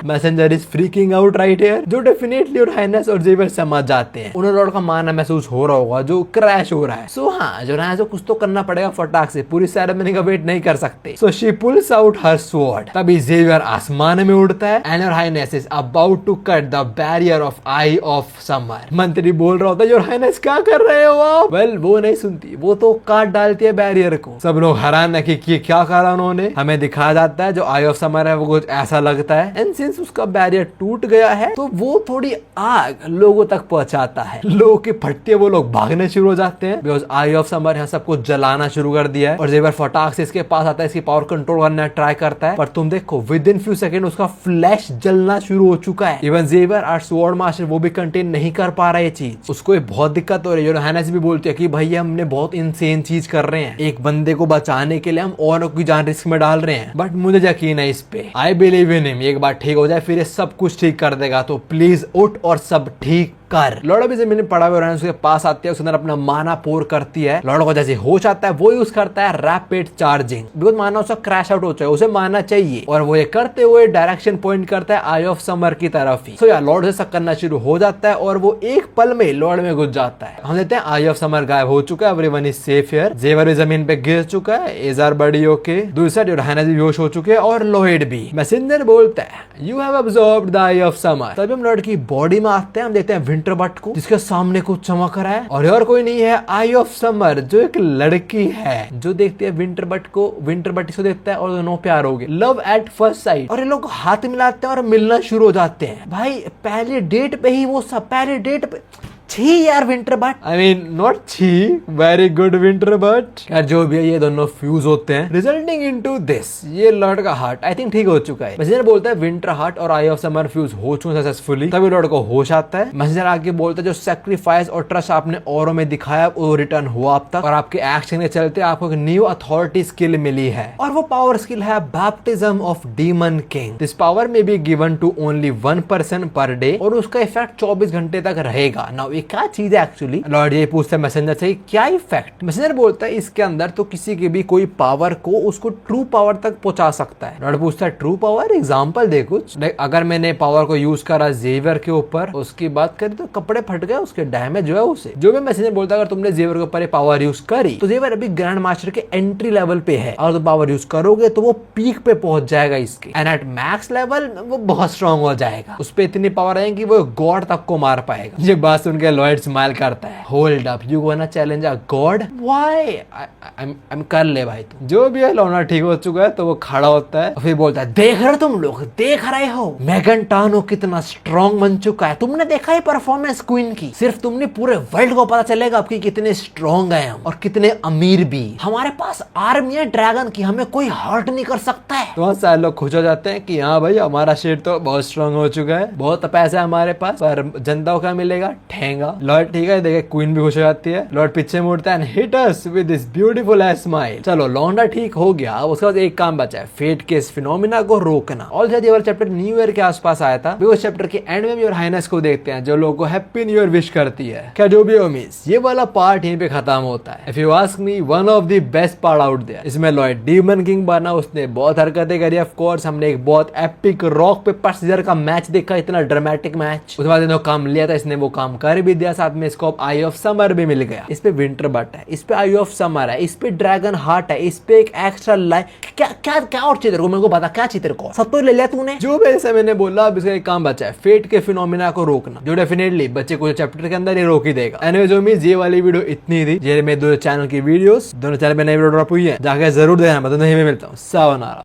messenger is freaking out right here, जो डेफिनेटली और हाइनेस और जेवियर समझ जाते हैं। उन्हें लॉर्ड का मानना महसूस हो रहा होगा जो क्रैश हो रहा है। सो हाँ जो है कुछ तो करना पड़ेगा फटाक से, पूरी सेरेमनी का वेट नहीं कर सकते। So she pulls out her sword. तभी जेवियर आसमान में उड़ता है and your highness is about to cut the barrier of eye of summer. मंत्री बोल रहा होता है योर हाइनेस क्या कर रहे हो आप? वेल वो नहीं सुनती, वो तो काट डालती है बैरियर को। सब लोग हैरान है कि क्या करा उन्होंने। हमें दिखाया जाता है जो आई ऑफ समर है वो कुछ ऐसा लगता है एंड सिंस उसका बैरियर टूट गया है तो वो थोड़ी आग लोगों तक पहुंचाता है। लोगों की फटती है, वो लोग भागने शुरू हो जाते हैं बिकॉज आई ऑफ समर यहाँ सबको जलाना शुरू कर दिया है। और जेवियर फटाक से इसके पास आता है, इसकी पावर कंट्रोल करना ट्राई करता है, पर तुम देखो विद इन फ्यू सेकंड उसका फ्लैश जलना शुरू हो चुका है। इवन जेवियर और स्वॉर्ड मास्टर वो भी कंटेन नहीं कर पा रहा है ये चीज, उसको बहुत दिक्कत हो रही है। हाइनेस भी बोलती है कि भैया हमने बहुत इनसेन चीज कर रहे हैं, एक बंदे को बचाने के लिए हम औरों की जान रिस्क में डाल रहे हैं, बट मुझे यकीन है इस पे, आई बिलीव इन हिम, एक बार ठीक हो जाए फिर ये सब कुछ ठीक कर देगा। तो प्लीज उठ और सब ठीक कर। लॉर्ड अभी जमीन पड़ा हुआ उसके पास आती है, उसके अंदर अपना माना पोर करती है। लॉर्ड को जैसे होश आता है वो यूज करता है रैपिड चार्जिंग, बिकॉज माना उसका क्रैश आउट हो चुका है, उसे माना चाहिए, और वो ये करते हुए डायरेक्शन पॉइंट करता है आई ऑफ समर की तरफ ही। सो यार लॉर्ड से शक करना शुरू हो जाता है और वो एक पल में लॉर्ड में घुस जाता है। हम देखते हैं आई ऑफ समर गायब हो चुका है, everyone is safe here. Xavier भी जमीन पे गिर चुका है, एजार बड़ी ओके, दूसरी साइड हाइनेस भी बेहोश हो चुके हैं और लॉयड भी। मैसेंजर बोलता है you have absorbed the I of summer. तभी हम लॉर्ड की बॉडी में आते हैं, हम देखते हैं विंटर बट को जिसके सामने कुछ चमक रहा है और कोई नहीं है आई ऑफ समर जो एक लड़की है जो देखती है विंटर बट को, विंटर बट इसको देखता है और दोनों प्यार हो गए, लव एट फर्स्ट साइट। और ये लोग हाथ मिलाते हैं और मिलना शुरू हो जाते हैं। भाई पहले डेट पे ही वो सब, पहले डेट पे छी यार winter but, I mean not छी, वेरी गुड विंटर बट। यार जो भी है ये दोनों फ्यूज होते हैं रिजल्टिंग इनटू दिस, ये लॉर्ड का हार्ट आई थिंक ठीक हो चुका है। मैसेंजर बोलता है विंटर हार्ट और आई ऑफ समर फ्यूज हो चुके सक्सेसफुली। तभी लॉर्ड को होश आता है। मैसेंजर आगे बोलता है जो सैक्रिफाइस और ट्रस्ट आपने औरों में दिखाया वो रिटर्न हुआ अब तक, और आपके एक्शन के चलते आपको एक न्यू अथॉरिटी स्किल मिली है, और वो पावर स्किल है baptism of demon king. This power may be given to only 1 person per day और उसका इफेक्ट 24 घंटे तक रहेगा। नाउ ये क्या चीज है एक्चुअली? लॉर्ड ये पूछता है मैसेंजर से क्या इफेक्ट? मैसेंजर बोलता है इसके अंदर तो किसी की भी कोई पावर को उसको ट्रू पावर तक पहुंचा सकता है। लॉर्ड पूछता है ट्रू पावर, एग्जांपल दे कुछ। अगर मैंने पावर को यूज करा जेवियर के ऊपर, उसकी बात करें तो कपड़े फट गए, उसके डैमेज जो है उसे, जो भी मैसेंजर बोलता है अगर तुमने जेवियर के ऊपर पावर यूज करी तो जेवियर अभी ग्रैंड मास्टर के एंट्री लेवल पे है, और तो पावर यूज करोगे तो वो पीक पे पहुंच जाएगा इसके, एंड एट मैक्स लेवल वो बहुत स्ट्रॉन्ग हो जाएगा, उस पे इतनी पावर आएगी वो गॉड तक को मार पाएगा। ये बात सुन के लॉयड स्माइल करता है। Hold up, you gonna challenge a god? Why? I कर ले भाई तू। जो भी है लौंडा ठीक हो चुका है तो वो खड़ा होता है, फिर बोलता है देख रहे तुम लोग, देख रहे हो मेगन टानो कितना स्ट्रॉन्ग बन चुका है। तुमने देखा है परफॉर्मेंस क्वीन की? सिर्फ तुमने पूरे वर्ल्ड को पता चलेगा आपकी कितने स्ट्रॉन्ग है हम, और कितने अमीर भी। हमारे पास आर्मी है ड्रैगन की, हमें कोई हर्ट नहीं कर सकता है। तो वहाँ सारे लोग खुश हो जाते हैं कि हाँ भाई हमारा शेर तो बहुत स्ट्रॉन्ग हो चुका है, बहुत पैसा है हमारे पास, पर जनता को क्या मिलेगा? ठेंगा। लॉर्ड ठीक है, देखे क्वीन भी खुश हो जाती है। लॉर्ड पीछे मुड़ता है and hit us with this beautiful smile. चलो लौंडा ठीक हो गया, उसके बाद एक काम बचा है, फेट के इस फिनोमिना को रोकना। और शायद ये वाला चैप्टर न्यू ईयर के आसपास आया था। उस चैप्टर के एंड में भी और हाइनेस को देखते हैं जो लोगों को हैप्पी न्यू ईयर विश करती है। क्या जो भी मिस, ये वाला पार्ट यहीं पे खत्म होता है। If you ask me, one of the best part out there. इसमें लॉयड डीमन किंग बना, उसने बहुत हरकतें करी। ऑफ कोर्स हमने एक बहुत एपिक रॉक पेपर सीजर का मैच देखा, इतना ड्रामेटिक मैच। उसके बाद इन्होंने काम लिया था, इसने वो काम कर भी दिया। साथ में इसको आई ऑफ समर भी मिल गया। इस पे विंटर बट है, इस पे आई ऑफ समर है, इस पे ड्रैगन हार्ट है, इस पे एक एक्स्ट्रा लाइफ। क्या क्या क्या और चाहिए तेरे को? मेरे को बता क्या चाहिए तेरे को? सब तो ले लिया तूने। जो भी ऐसे मैंने बोला, अब इसका एक काम बचा है, फेट के फिनोमिना को रोकना, जो डेफिनेटली बच्चे को चैप्टर के अंदर ये रोक ही देगा। एनीवेज उम्मीद ये वाली वीडियो इतनी थी। ये मेरे दो चैनल की वीडियोस, दोनों चैनल पे नई वीडियो ड्रॉप हुई है, जाके जरूर देखना। मैं तो नहीं मिलता हूँ। सावनारा।